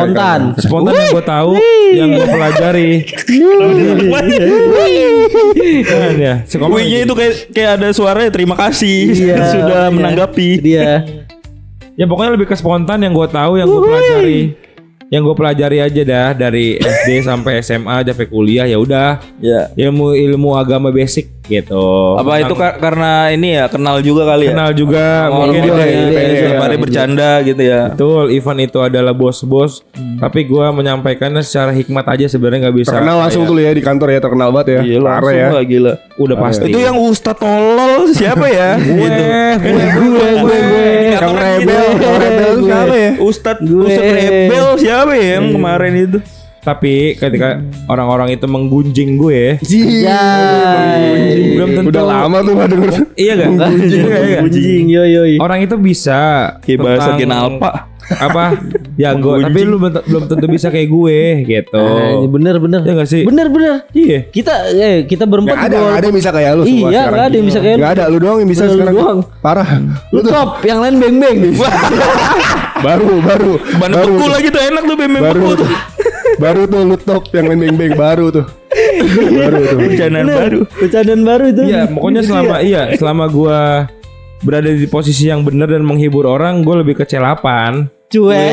S1: spontan yang gua tahu, yang gua pelajari. Kan ya.
S7: Wih-nya itu kayak ada suaranya terima kasih sudah menanggapi.
S6: Dia.
S1: Ya pokoknya lebih ke spontan yang gua tahu, yang gua pelajari. Yang gue pelajari aja dah dari SD sampai SMA sampai kuliah ya udah.
S7: Ya.
S1: Ilmu agama basic gitu.
S7: Apa itu karena ini ya kenal juga kali ya?
S1: Kenal juga mungkin
S7: Setiap hari bercanda gitu ya.
S1: betul, Ivan itu adalah bos-bos, tapi gue menyampaikannya secara hikmat aja sebenarnya nggak bisa.
S2: Terkenal langsung tuh ya di kantor ya, terkenal banget ya.
S7: Iya
S2: Parah
S7: langsung
S2: ya.
S7: lah gila.
S1: Udah pasti.
S7: Itu yang Ustadz tolol siapa ya?
S1: gue.
S2: Yang rebel itu siapa ya?
S7: Ustadz rebel siapa ya yang kemarin itu?
S1: Tapi ketika orang-orang itu menggunjing gue,
S2: Iya.
S1: belum tentu.
S2: Udah lama tuh gak denger.
S1: Iya gak?
S6: Anjing, yoi.
S1: Orang itu bisa
S7: Kayak bahasa
S1: tentang-
S7: Genalpa.
S1: apa jago, tapi lu belum tentu bisa kayak gue gitu.
S6: Bener.
S1: Ya nggak sih?
S6: Bener.
S1: Iya.
S6: Kita berempat
S2: Gak ada,
S6: juga.
S2: gak ada yang bisa kayak lu semua
S6: Iya,
S2: sekarang.
S6: gak ada yang bisa kayak lu.
S2: Gak ada, lu doang yang bisa
S6: Lu
S2: sekarang.
S6: doang.
S2: Parah.
S6: Lu top, yang lain beng-beng.
S2: Baru.
S7: Ban beku lagi tuh enak tuh bem-bem
S2: Baru
S7: beku tuh.
S2: tuh. Baru tuh lu top yang main beng-beng baru tuh.
S7: Bercandaan baru.
S6: Bercandaan baru itu.
S1: Iya, pokoknya selama gua berada di posisi yang benar dan menghibur orang, gue lebih ke C8.
S6: Cuek.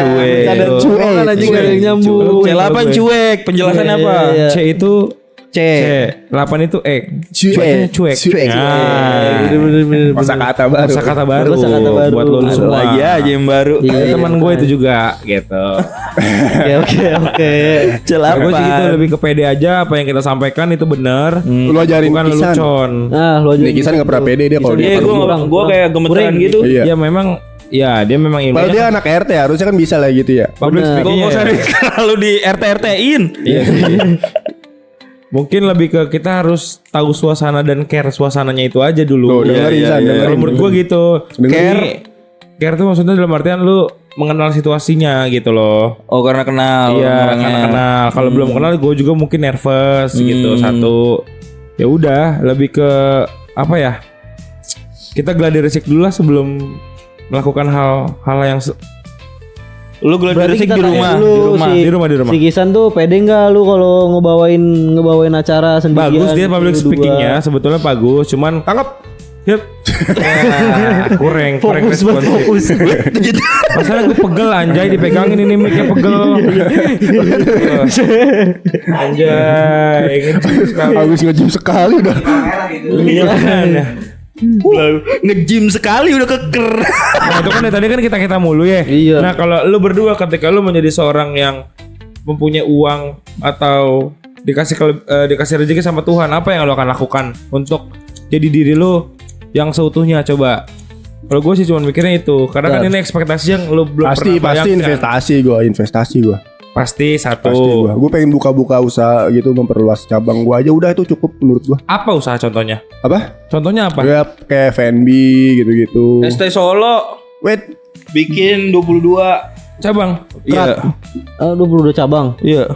S7: Cuek.
S6: Cuek. Kan anjing gak ada yang nyambung.
S7: C8 cuek. Penjelasan apa?
S6: Iya.
S1: C itu
S7: C.
S1: 8 itu cuek.
S2: Cuek.
S1: Nah,
S6: Bener.
S2: Kata baru.
S1: kosakata baru.
S6: Kosakata baru.
S1: Buat lo
S7: Ada
S1: semua.
S7: lagi aja yang baru.
S1: Ada teman gue itu juga gitu.
S6: Oke.
S7: C8.
S1: Gue sih gitu lebih ke pede aja, apa yang kita sampaikan itu benar.
S2: Lu ajarin
S1: Bukan
S2: Kisan.
S1: lelucon.
S6: Nah, lu aja.
S2: Nih Kisan gak pernah pede dia kalau
S7: Iya,
S2: dia.
S7: gue kayak gemeteran
S6: Kurang.
S7: gitu.
S2: Iya.
S1: Ya memang ya dia memang
S2: Padahal dia
S1: ilmunya
S2: anak RT harusnya kan bisa lah gitu ya.
S1: public
S6: Bener.
S1: speaking-nya.
S7: Kalau di RT-RT-in.
S1: Iya sih. Mungkin lebih ke kita harus tahu suasana dan care suasananya itu aja dulu.
S2: Tuh, dengerin, San, dengerin.
S1: Kalau menurut gue gitu.
S2: Dengerin.
S1: Care tuh maksudnya dalam artian lu mengenal situasinya gitu loh.
S7: Oh karena kenal.
S1: Iya,
S7: orangnya.
S1: karena kenal. Kalau belum kenal gue juga mungkin nervous gitu. Satu. ya udah lebih ke apa ya? Kita gladi resik dulu lah sebelum melakukan hal yang
S7: Lu gladi
S6: Berarti
S7: resik
S6: kita
S7: di
S6: tanya
S7: rumah.
S6: dulu
S1: di rumah.
S6: Si Kisan tuh pede nggak lu kalau ngebawain acara sendirian?
S1: Bagus dia public
S6: berdua?
S1: speakingnya sebetulnya bagus, cuman
S2: Tangkap.
S1: Yep. kurang
S6: Fokus banget, fokus.
S1: Masalah gue pegel anjay dipegangin ini mic-nya pegel. Anjay,
S2: Habis nge-gym sekali udah.
S7: Nge-gym sekali udah keker.
S1: Nah itu kan dari tadi kan kita mulu ya.
S6: Iya.
S1: Nah kalau lu berdua ketika lu menjadi seorang yang mempunyai uang atau dikasih rezeki sama Tuhan, apa yang lu akan lakukan untuk jadi diri lu yang seutuhnya? Coba. Kalau gue sih cuma mikirnya itu, karena kan ini ekspektasi yang lu belum
S2: Pasti investasi gue.
S1: Pasti satu.
S2: Pasti gue pengen buka-buka usaha gitu, memperluas cabang gue aja udah itu cukup menurut gue.
S1: Apa usaha contohnya?
S2: Apa?
S1: Contohnya apa?
S2: Ya kayak F&B gitu-gitu.
S3: ST Solo
S2: Wait,
S3: bikin 22
S1: Cabang.
S7: Iya.
S6: 22 cabang.
S7: Iya.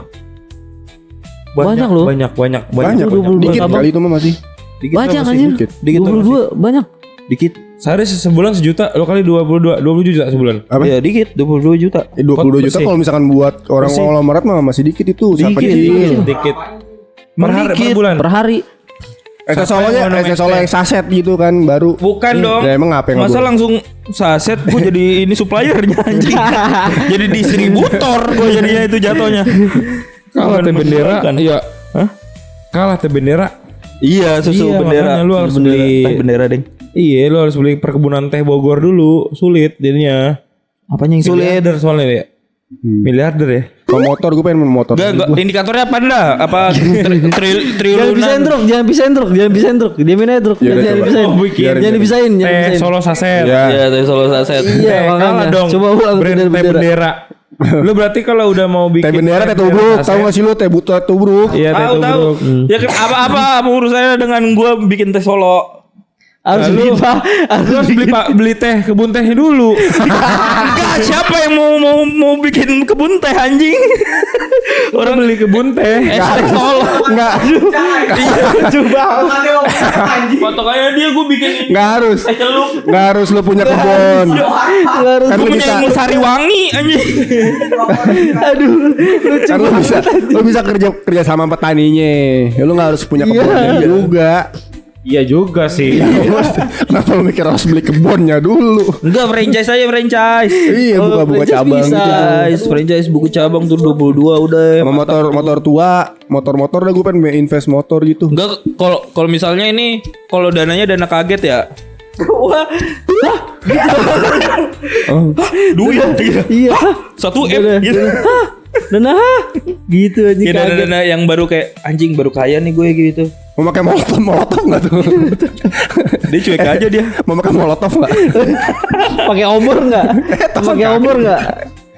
S6: Banyak loh.
S1: Banyak.
S2: banyak.
S6: 22
S2: Dikit
S6: cabang.
S2: kali itu mah masih.
S6: Banyak
S2: masih
S6: anjir.
S2: dikit.
S6: 22 banyak.
S7: Dikit.
S1: Sehari sebulan sejuta, lo kali 20 juta sebulan.
S2: Apa?
S7: Iya, dikit 22 juta.
S2: 22 juta
S1: Bersih.
S2: kalau misalkan buat orang konglomerat mah masih dikit itu. Usaha kecil.
S1: Dikit. Per bulan.
S6: Per hari.
S2: Solo yang saset gitu kan baru.
S3: Bukan dong.
S2: Ya emang apa yang
S7: Masa
S2: nggak boleh?
S7: langsung saset gue jadi ini suppliernya anjing. Jadi distributor gue jadinya itu jatuhnya.
S1: Kalah teh bendera. Iya.
S7: Hah?
S1: Kalah teh bendera.
S7: Iya, susu
S1: Iya,
S7: bendera.
S1: makanya lu harus
S7: Bendera.
S1: beli-
S7: Teh bendera, Deng.
S1: Iya, lo harus beli perkebunan teh Bogor dulu. Sulit jadinya.
S7: Apanya yang sulit?
S1: Miliarder soalnya ya. Miliarder ya.
S2: Kalau motor gue pengen motor.
S7: Enggak, indikatornya apa dah? Apa
S6: Jangan
S7: triliunan?
S6: pisahin truk, jangan pisahin truk. Diamin aja truk.
S2: Iya,
S6: Jangan
S2: coba.
S6: dipisahin. Jangan dipisahin, jangan
S1: Teh
S6: dipisahin.
S1: Solo saset.
S2: Ya.
S7: Iya, teh Solo saset.
S6: Iya,
S1: Kalah
S6: makanya.
S1: dong.
S6: Coba ulang
S1: brand
S6: teh
S1: teh
S6: bendera.
S1: bendera. Lu berarti kalau udah mau bikin
S2: Teh bendera teh tubruk. Tahu enggak sih lu teh buta tubruk?
S1: Iya, teh
S7: Tahu.
S1: tubruk.
S7: Ya kan apa urusannya dengan gue bikin teh Solo?
S6: Harus beli Pak.
S1: Lu harus beli teh kebun tehnya dulu.
S7: Enggak, siapa yang mau bikin kebun teh anjing?
S1: Orang beli kebun teh.
S7: Teh Solo.
S2: Enggak.
S6: Coba.
S3: Patokannya dia gue bikin ini
S2: Enggak harus.
S3: celup.
S2: Enggak harus lu punya kebun.
S6: Harus.
S2: Kan
S7: Gue
S2: lu
S7: punya
S2: bisa.
S7: ilmu Sariwangi anjing.
S6: Aduh, lucu
S2: Kan
S6: banget.
S2: lu bisa kerja sama petaninya. Ya, lu enggak harus punya kebunnya juga.
S1: Iya juga sih.
S2: Kenapa lu mikir harus beli kebunnya dulu?
S7: Enggak, franchise aja franchise.
S2: Iya, buka-buka
S6: franchise
S2: cabang
S6: bisa.
S2: gitu.
S7: Franchise buku cabang tuh 22 udah.
S2: Sama motor tua, motor dah gue pengen invest motor gitu.
S7: Enggak, kalau misalnya ini kalau dananya dana kaget ya.
S6: Wah,
S7: Duit.
S6: iya.
S7: 1M gitu.
S6: Dana gitu aja
S7: Ya
S6: kaget.
S7: dana yang baru kayak anjing baru kaya nih gue gitu.
S2: Mau pakai molotov nggak tuh?
S7: Dia cuek aja dia.
S2: Mau pakai molotov nggak?
S6: Pakai obor enggak? Pakai obor enggak?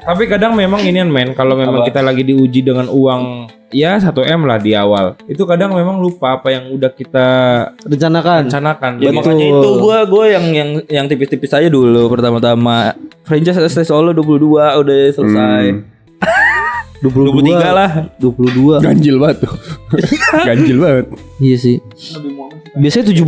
S1: Tapi kadang memang inian men, kalau memang kita lagi diuji dengan uang ya 1M lah di awal. Itu kadang memang lupa apa yang udah kita
S6: Rencanakan.
S1: rencanakan.
S7: Ya
S1: Begitu.
S7: makanya itu gue yang tipis-tipis aja dulu pertama-tama. Franchise ST Solo 22 udah selesai. 23 lah.
S6: 22.
S2: Ganjil banget tuh. Ganjil banget.
S6: Iya sih. Biasanya 17.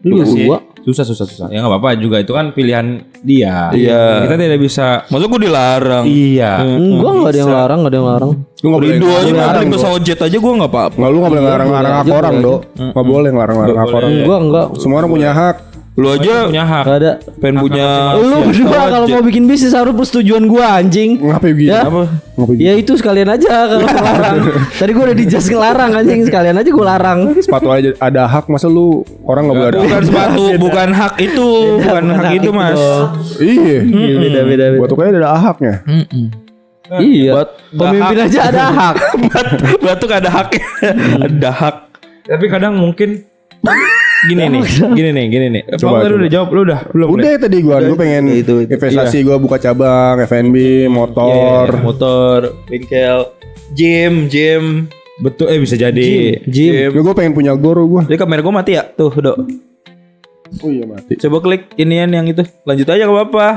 S6: Lu
S1: Iya sih.
S6: 22.
S1: Susah. Ya nggak apa-apa juga, itu kan pilihan dia.
S7: Iya.
S1: Kita tidak bisa.
S7: Masa gue dilarang?
S1: Iya.
S6: Enggak, enggak ada yang larang, enggak ada yang larang.
S2: Lu nggak boleh
S7: Ridho aja
S2: ngelarang,
S7: ngelarang
S2: Dok.
S7: pesawat jet aja gue nggak apa-apa.
S2: Nggak, lu nggak boleh ngelarang-larang hak
S6: Boleh
S2: orang
S6: aja.
S2: dok. Nggak boleh ngelarang-larang hak orang.
S6: Enggak.
S2: Semua orang punya hak.
S7: Lu aja
S1: Punya hak.
S6: Enggak ada.
S7: pengen punya.
S6: Lu berdua kalau mau bikin bisnis harus persetujuan gua anjing.
S2: Ngapain gitu?
S6: Ya.
S2: Ngapain gitu?
S6: Ya itu sekalian aja kalau ngelarang. Tadi gua udah dijas ngelarang anjing, sekalian aja gua larang.
S2: Sepatu aja ada hak, masa lu orang nggak boleh ada
S7: Bukan
S2: hak?
S7: sepatu, bukan hak itu, bukan hak itu mas.
S2: Iya.
S6: Beda.
S2: Buat kayak ada haknya.
S6: Iya. Pemimpin aja ada hak.
S7: Batuk ada haknya, ada hak.
S1: Tapi kadang mungkin gini nih.
S2: Coba,
S1: Lu udah jawab, lu udah belum?
S2: Udah
S1: Bre?
S2: tadi gua pengen
S7: Itu.
S2: investasi gua buka cabang F&B, motor.
S7: Motor, bengkel, gym.
S1: Betul, bisa jadi.
S6: Jim.
S2: Gua pengen punya gor gua.
S7: Jadi kamera gue mati ya, tuh dok.
S2: Oh iya mati.
S7: Coba klik inian yang itu. Lanjut aja gak apa-apa.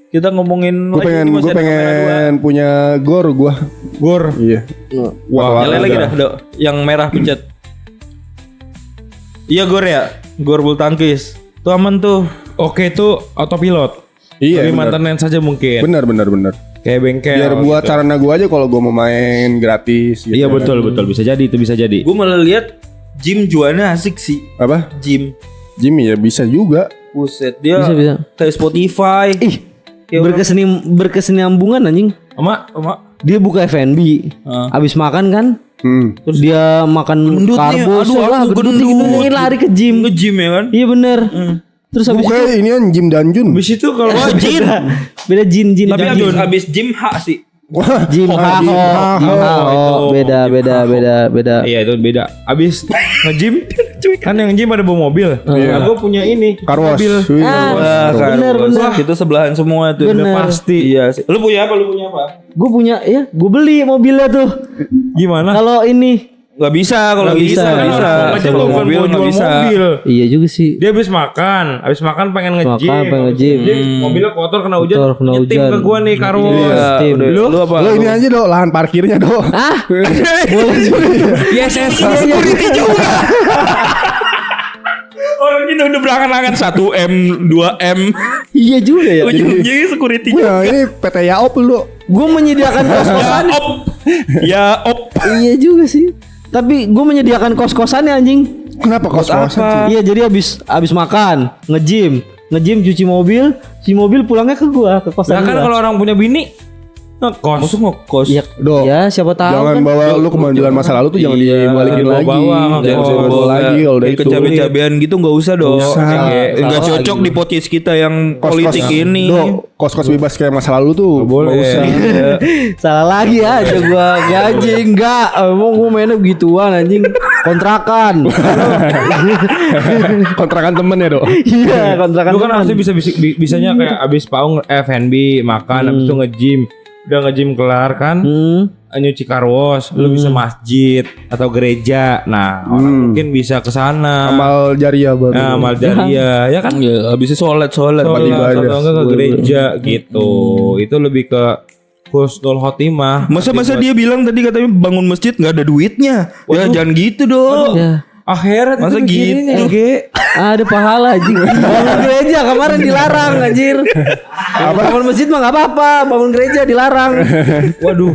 S7: Kita ngomongin
S2: Gua pengen punya gor gua.
S1: Gor.
S2: Iya.
S7: Wah, nyalain lagi dah dok. Yang merah pencet. Iya Gor ya, Gor bulu tangkis. Tuh aman tuh.
S1: Oke itu autopilot.
S2: Iya.
S1: Tapi
S2: benar.
S1: maintenance saja mungkin.
S2: Benar.
S1: Kayak bengkel.
S2: Biar buat
S1: gitu.
S2: sarana gua aja kalau gua mau main gratis. Gitu.
S1: Iya betul bisa jadi itu bisa jadi.
S7: Gue malah lihat gym jualnya asik sih.
S2: Apa?
S7: Gym.
S2: Jimmy ya bisa juga.
S7: Buset dia
S6: Bisa.
S7: kayak Spotify. Ya
S6: Berkesinambungan anjing.
S1: Emak.
S6: Dia buka F&B. Habis makan kan? Terus dia makan
S7: Gendut nih,
S6: karbo,
S7: aduh,
S6: lah gendut lari ke gym.
S7: Nge-gym ya kan?
S6: Iya bener. Terus habis itu
S2: Kayak ini kan Jim Danjun.
S1: Habis itu kalau
S6: beda jin.
S7: Tapi abis gym hak sih.
S6: Jim Hao. Beda.
S1: iya itu beda. Abis nge-gym kan yang nge-gym ada bawa mobil. Nah, gue punya ini
S2: Car wash.
S1: mobil.
S7: Wah,
S6: bener.
S7: Itu sebelahan semua tuh.
S6: Bener.
S1: Pasti.
S7: Iya sih. Lu punya apa?
S6: Gue punya gue beli mobilnya tuh.
S1: Gimana?
S6: Kalau ini
S7: Gak bisa kalau
S6: Nggak bisa,
S7: bisa.
S6: nggak bisa.
S1: Aja
S7: Kalau
S1: lu kan
S7: mobil
S1: mau
S7: nggak
S1: jual
S7: bisa.
S1: mobil.
S6: iya juga sih.
S1: Dia habis makan pengen nge-gym.
S6: Pengen nge-gym.
S1: Dia mobilnya kotor kena hujan.
S6: Kotor, kena
S1: Nyetim
S6: hujan.
S1: ke gua nih karo.
S7: Iya,
S6: Tim.
S7: udah. Lu apa?
S2: Lo ini aja dong lahan parkirnya dong.
S6: Boleh juga.
S1: Yes.
S7: Security juga. Orang kita udah berangan-angan 1M, 2M.
S6: Iya juga ya.
S7: Ujung-ujungnya security.
S2: Nah, ini PT Yaop lu.
S6: Gue menyediakan kos-kosan.
S7: Ya op.
S6: Iya juga sih. Tapi gue menyediakan kos-kosannya anjing.
S2: Kenapa kos-kosan?
S6: Iya jadi abis makan nge-gym cuci mobil pulangnya ke gua ke kosan.
S1: Nah kan
S6: gua.
S1: kalau orang punya bini ngekos.
S7: Masuk ngekos.
S6: Iya,
S2: Dok,
S6: ya siapa tahu
S2: Jangan
S6: kan.
S2: bawa lu kemandilan masa lalu tuh jangan dibalikin lagi.
S1: dibawa-bawa,
S2: Jangan
S1: ngekos.
S2: dibawa lagi kalau udah itu.
S7: Kecabe-cabean gitu nggak usah dong. Enggak
S6: Salah
S7: cocok
S6: lagi.
S7: di podcast kita yang politik ini.
S2: Dok, kos-kos bebas kayak masa lalu tuh.
S1: Boleh.
S2: Nggak usah.
S6: Salah lagi aja gua gaji enggak. Emang gua mainnya begituan anjing. Kontrakan.
S2: Kontrakan temen ya, Dok.
S6: Iya, kontrakan.
S1: Lu kan
S6: teman.
S1: harusnya bisanya kayak abis paung F&B makan abis itu nge-gym. Udah nge-gym kelar kan nyuci car wash, lu bisa masjid atau gereja. Nah, orang mungkin bisa ke sana.
S2: Amal jariah baru.
S1: Nah, amal jariah ya kan.
S7: Ya, habisnya sholat.
S1: Sholat
S2: ibadah.
S1: atau enggak ke gereja gitu. Itu lebih ke husnul khotimah.
S7: Masa dia bilang tadi katanya bangun masjid nggak ada duitnya. Ya jangan gitu dong.
S6: Ya.
S1: Akhirat
S7: Masa
S1: itu mikirinnya.
S7: gitu, Ge?
S6: Ada pahala anjing. Bangun gereja kemarin dilarang anjir. Bangun masjid mah enggak apa-apa, bangun gereja dilarang.
S1: Waduh.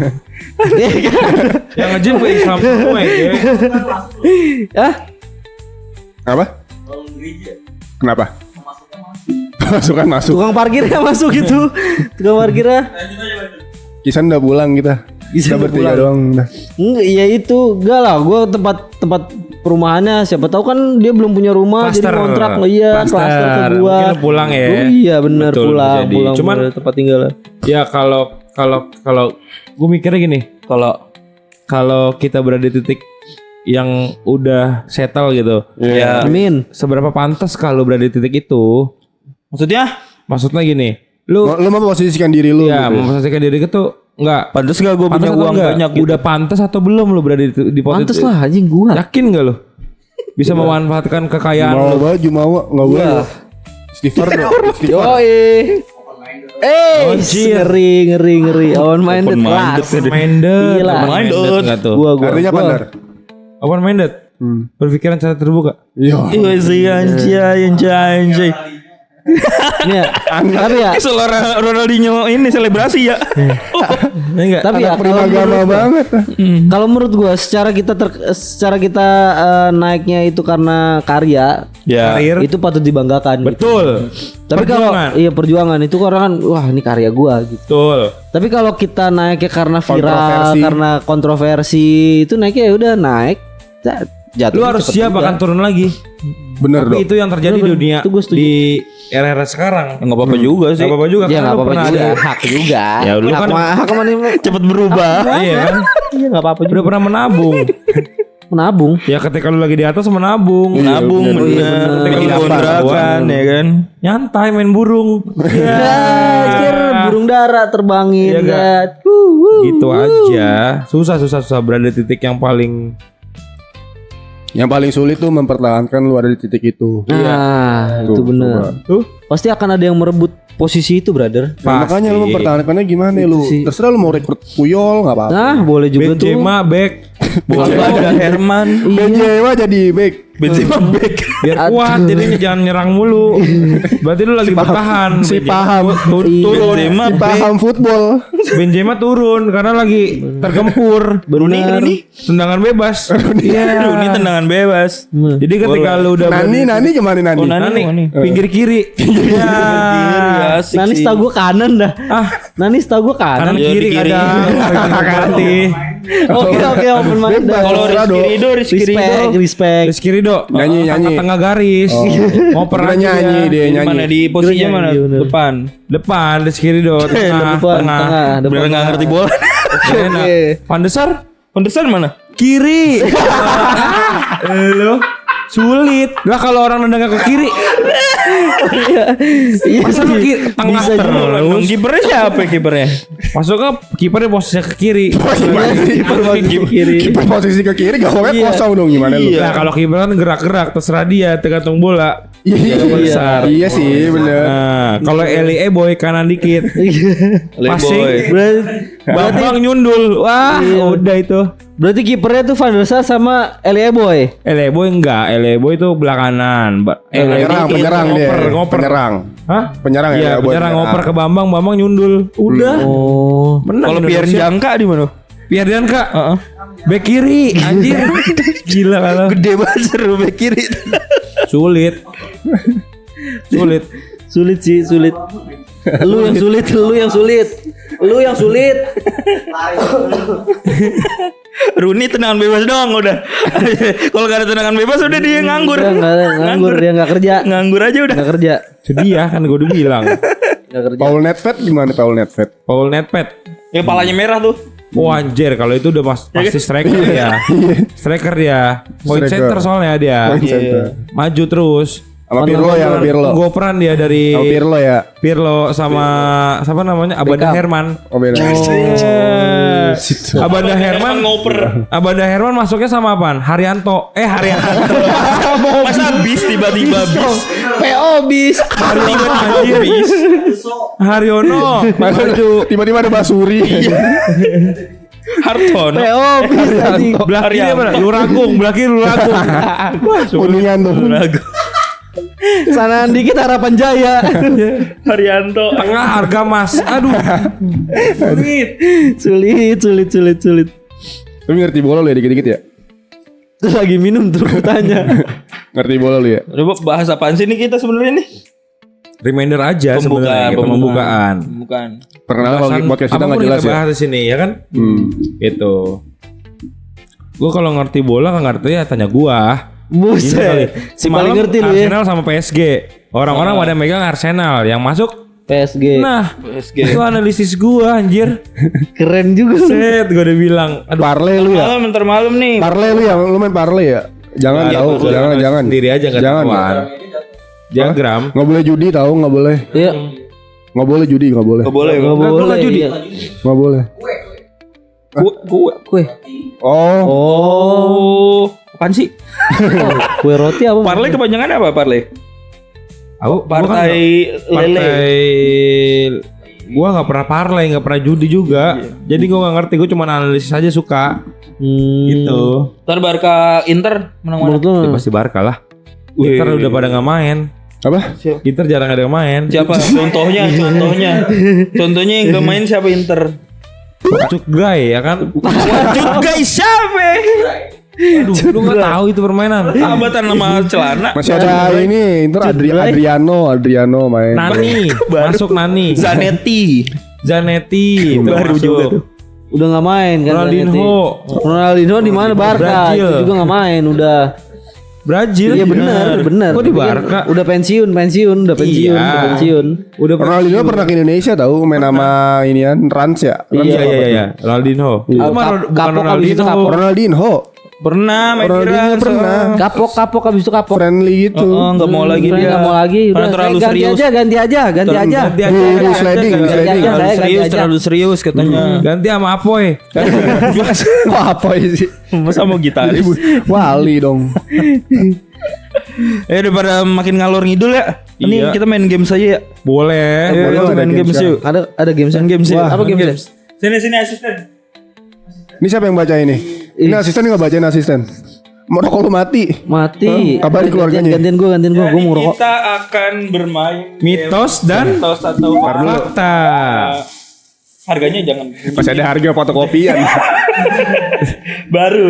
S1: Yang nge-gym ke Islam semua ya.
S6: Hah?
S2: Apa? Kenapa? Masuk.
S6: Tukang parkirnya masuk gitu. Tukang parkirnya.
S2: Kisan udah pulang kita.
S6: Kisan
S2: Kita
S6: udah
S2: bertiga
S6: pulang.
S2: doang. Udah.
S6: Enggak, iya itu. Enggak lah, gua tempat perumahannya siapa tahu kan dia belum punya rumah
S1: Cluster.
S6: jadi kontrak iya
S1: Cluster.
S6: klaster ke gua.
S1: Mungkin pulang ya.
S6: Oh, iya benar
S1: Betul,
S6: pulang
S1: bisa jadi. Cuman
S6: dari tempat tinggal.
S1: ya kalau gue mikirnya gini, kalau kita berada di titik yang udah settle gitu. Ya,
S6: Amin.
S1: seberapa pantas kalau berada di titik itu? Maksudnya gini, lu
S2: Lu mau posisikan diri lu.
S1: ya
S2: gitu.
S1: memposisikan diri itu enggak
S7: Pantes gak gue
S1: pantas
S7: punya
S1: atau
S7: uang
S1: enggak?
S7: banyak gitu?
S1: Udah pantas atau belum lu berada di posisi?
S6: Pantes lah anjing gua.
S1: Yakin gak lu? Bisa memanfaatkan kekayaan
S2: Mau
S1: lu?
S2: baju mau enggak boleh.
S6: Iya.
S2: Dok. Stifer dong. Stifer.
S6: Yoi. Ngeri. Open minded kelas.
S1: Minded,
S6: Gila.
S1: open minded enggak tuh?
S6: Gua.
S2: Artinya apa, Dar?
S1: Open minded. Berpikiran secara terbuka.
S2: Iya.
S7: Iya sih anjay.
S6: Iya. Tapi ya,
S7: Selera Ronaldinho ini selebrasi ya.
S1: Enggak.
S6: tapi ya
S2: Prima agama banget.
S6: kalau menurut gua secara kita naiknya itu karena karya,
S7: Ya.
S1: Karir.
S6: itu patut dibanggakan. Gitu.
S1: Betul.
S6: Tapi kalau
S1: Perjuangan.
S6: iya perjuangan itu karena kan wah ini karya gua gitu.
S1: Betul.
S6: Tapi kalau kita naiknya karena viral,
S2: Kontroversi.
S6: karena kontroversi, itu naiknya ya udah naik. Jatuh.
S1: Lu harus siap akan turun lagi.
S2: Bener,
S1: Tapi
S2: Dok.
S1: itu yang terjadi di dunia
S6: Itu gua setuju.
S1: di era-era sekarang.
S7: Enggak apa-apa juga sih.
S1: Gak apa-apa juga.
S6: Ya
S1: karena
S6: nggak
S1: lu
S6: apa-apa
S1: pernah
S6: juga.
S1: ada-
S6: Hak juga.
S1: Ya, lu
S6: hak
S1: kan-
S6: hak mana
S7: Cepet berubah.
S1: Iya kan?
S6: Iya nggak apa-apa juga.
S1: Udah pernah menabung.
S6: Menabung.
S1: Ya ketika lu lagi di atas menabung.
S7: Nabung
S2: bener.
S7: bener.
S1: Ketika
S7: Bikin
S1: lu
S7: kontrakan ya kan.
S1: Nyantai main burung.
S6: Ya, anjir, burung dara terbangin
S1: Iya nggak?
S6: kan.
S1: Gitu aja. Susah berada di titik yang paling
S2: Yang paling sulit tuh mempertahankan lu ada di titik itu.
S6: Nah, itu
S2: Tuh,
S6: benar.
S1: Tuh.
S6: Pasti akan ada yang merebut posisi itu, brother.
S2: Nah, makanya lu mempertahankannya gimana lu?
S6: sih.
S2: Terserah lu mau rekrut Puyol enggak apa-apa.
S6: Nah, boleh juga tuh.
S1: Benzema back.
S7: Ada Herman.
S2: Benzema jadi back.
S7: Benzema back.
S1: Biar kuat jadinya jangan nyerang mulu. Berarti lu lagi bertahan.
S2: Si paham.
S1: Turun.
S7: Benzema
S2: Si paham football.
S1: Benzema turun karena lagi tergempur.
S7: Rooney.
S1: Tendangan bebas. Iya.
S7: Rooney tendangan bebas.
S1: Jadi ketika lu udah
S2: Nani gimana Nani?
S7: Oh, Nani.
S1: pinggir kiri. Iya.
S7: Asik
S6: Nani
S7: sih.
S6: setahu gue kanan dah. Nani setahu gue
S1: Kanan
S6: kanan.
S7: Ya,
S1: kiri
S7: di kiri.
S1: kadang ganti.
S6: Oke open mind dah.
S7: Kalau Rizky Ridho
S6: Respect.
S1: Rizky Ridho
S2: Nyanyi.
S1: tengah garis. Ngoper
S2: Dia
S1: aja
S2: nyanyi dia
S7: Di
S2: nyanyi.
S7: mana di posisinya mana?
S6: Iya, bener.
S7: Depan.
S1: Depan Rizky Ridho tengah.
S6: Depan.
S7: Bener nggak ngerti bola.
S1: Enak. Van der Sar
S7: Pendesan mana?
S1: kiri. Lo sulit. Lah kalau orang nendangnya ke kiri,
S6: Iya
S1: masa lu tengah
S6: Bisa juga.
S1: terus.
S7: Kipernya siapa kipernya?
S1: Masuknya kipernya posisinya ke kiri.
S2: Kiper posisi ke kiri gawangnya
S6: Iya.
S2: kosong dong gimana lu?
S1: Nah kalau kiper kan gerak-gerak terserah dia tergantung bola.
S2: Iya sih bener.
S1: Nah kalau Elie boy kanan dikit, passing,
S6: Berarti
S1: Bambang nyundul. Wah udah itu.
S6: berarti kipernya tuh Van der Sar sama Elie Boy.
S1: Elie boy enggak, Elie boy itu belah kanan.
S2: Penyerang dia.
S1: ngoper.
S2: Penyerang.
S1: Hah?
S2: Penyerang
S1: Iya,
S2: ya.
S1: penyerang ngoper ke Bambang nyundul. Udah.
S6: Oh.
S1: Menang
S7: Kalau Pierre
S1: Indonesia.
S7: Jangka di mana?
S1: Pierre Jangka. Bek kiri anjir. Gila kalau.
S7: Gede banget seru back kiri.
S1: Sulit.
S6: Sulit sih, sulit. Lu yang sulit.
S7: Rooney tendangan bebas doang udah. Kalau gak ada tendangan bebas udah dia nganggur.
S6: Udah nganggur dia enggak kerja.
S7: Nganggur aja udah.
S6: Enggak kerja.
S1: Sedih ya kan gue udah bilang.
S6: Enggak kerja.
S2: Paul Nedved gimana Paul Nedved?
S1: Paul Nedved.
S7: Ya palanya merah tuh.
S1: Oh anjir kalau itu udah pasti striker ya. Striker dia. Point
S2: Striker.
S1: center soalnya dia.
S2: Point center.
S1: Maju terus.
S2: Sama Pirlo ya, Pirlo.
S1: Goperan dia dari
S2: Sama Pirlo ya.
S1: Pirlo sama siapa namanya? Abanda
S6: Beckham.
S1: Herman.
S2: Oh beda.
S1: Abanda Herman
S7: ngoper.
S1: Abanda Herman masuknya sama apaan? Haryanto. Haryanto.
S7: Masa bis tiba-tiba bis.
S6: PO bis.
S1: Anjir. Haryono. Maju.
S2: Tiba-tiba ada Basuri.
S7: Hartono.
S6: PO bis tadi.
S1: Belah kiri mana? Luragung. Belah kiri Luragung.
S2: Kuningan tuh.
S6: Sanaan dikit Harapan Jaya.
S7: Haryanto.
S1: Tengah harga mas. Aduh.
S6: Sulit.
S2: Lu ngerti bola lu ya dikit-dikit ya?
S6: Terus lagi minum tuh tanya.
S2: Ngerti bola lu ya?
S7: Udah bahas apaan sih nih kita sebenarnya nih?
S1: Reminder aja sebenarnya. Pembukaan.
S7: Bukan.
S2: Perkenalan kalau podcast kita nggak jelas ya.
S1: bahas di sini ya kan? Gitu. Gue kalau ngerti bola nggak ngerti ya tanya gua.
S6: Buset. Si paling ngerti lu ya.
S1: Arsenal sama PSG. Orang-orang pada megang Arsenal, yang masuk
S6: PSG.
S1: nah,
S7: PSG.
S1: itu analisis gua anjir.
S6: Keren juga lu.
S1: Set, gua udah bilang. Aduh,
S2: Parley lu ya?
S7: Malam ntar malam nih.
S2: Parley lu ya? Lu main parley ya? Jangan tahu, jangan.
S1: sendiri aja enggak
S2: Jangan.
S1: tahuan. Diagram.
S2: Nggak boleh judi tahu, nggak boleh.
S6: Iya.
S2: Nggak boleh judi, nggak boleh.
S7: Gak boleh.
S6: Enggak
S1: Gua
S6: boleh.
S1: nggak judi.
S6: Iya.
S2: Nggak boleh.
S6: Kue.
S2: Oh,
S7: Oh. Apaan sih?
S6: Kue roti apa?
S7: Parley kepanjangannya apa Parley?
S1: Aku
S7: Partai lele.
S1: Gua nggak pernah parlay, nggak pernah judi juga. Jadi gua nggak ngerti, gua cuma analisis aja suka. Gitu.
S7: Ntar Barca Inter menang mana?
S6: Menurut lu?
S1: Ya, pasti Barca lah. Inter udah pada nggak main.
S2: apa?
S1: Inter jarang ada yang main.
S7: Siapa? Contohnya. Contohnya yang gak main siapa Inter?
S1: Cuk Gray ya kan.
S7: Waduh guys siapa?
S1: Aduh, lu nggak tahu itu permainan.
S7: Sahabatan nama celana.
S2: Masih ada ini Inter Adriano main.
S1: Nani, masuk Nani.
S7: Zanetti.
S1: Zanetti itu
S7: Baru
S1: masuk.
S7: juga tuh.
S6: Udah nggak main kan? Ronaldinho di mana? Barca.
S1: Brazil.
S6: Itu juga nggak main. Udah.
S1: Brazil.
S6: Iya benar.
S1: Kok di Barca?
S6: Udah pensiun. Udah pensiun.
S1: Udah
S2: Ronaldinho pernah ke Indonesia tahu main sama inian Rans ya? Rans apa?
S1: Iya. Ronaldinho. Itu mah bukan
S6: Kapok abis itu kapok.
S2: Ronaldinho
S7: Pernah main
S2: Ronaldinho
S7: Iran.
S2: pernah
S6: Kapok abis itu kapok.
S2: friendly gitu.
S7: Oh, nggak mau lagi dia.
S6: Nggak mau lagi.
S7: Karena
S6: Udah,
S7: terlalu
S6: ganti
S7: serius.
S6: aja.
S2: Sliding.
S7: Terlalu serius katanya.
S1: Ganti sama Apoy.
S2: Wah apa sih?
S7: Masa mau gitaris?
S2: Wali dong.
S7: Daripada makin ngalor ngidul ya. Ini
S1: Iya.
S7: kita main game saja ya.
S1: Boleh.
S7: Ayo
S2: boleh,
S7: kita
S2: ada
S7: main
S2: games
S7: games yuk.
S6: Ada games.
S7: Games yuk.
S6: Apa games?
S3: Sini asisten.
S2: Ini siapa yang baca ini? Ini asisten nggak bacain asisten? Merokok lu mati. Kabarin keluarganya.
S6: Gantian gue mau ngerokok.
S3: Kita akan bermain
S1: Mitos dan
S3: mitos atau
S1: fakta.
S3: Harganya jangan
S2: Masih ada harga fotokopian.
S3: baru.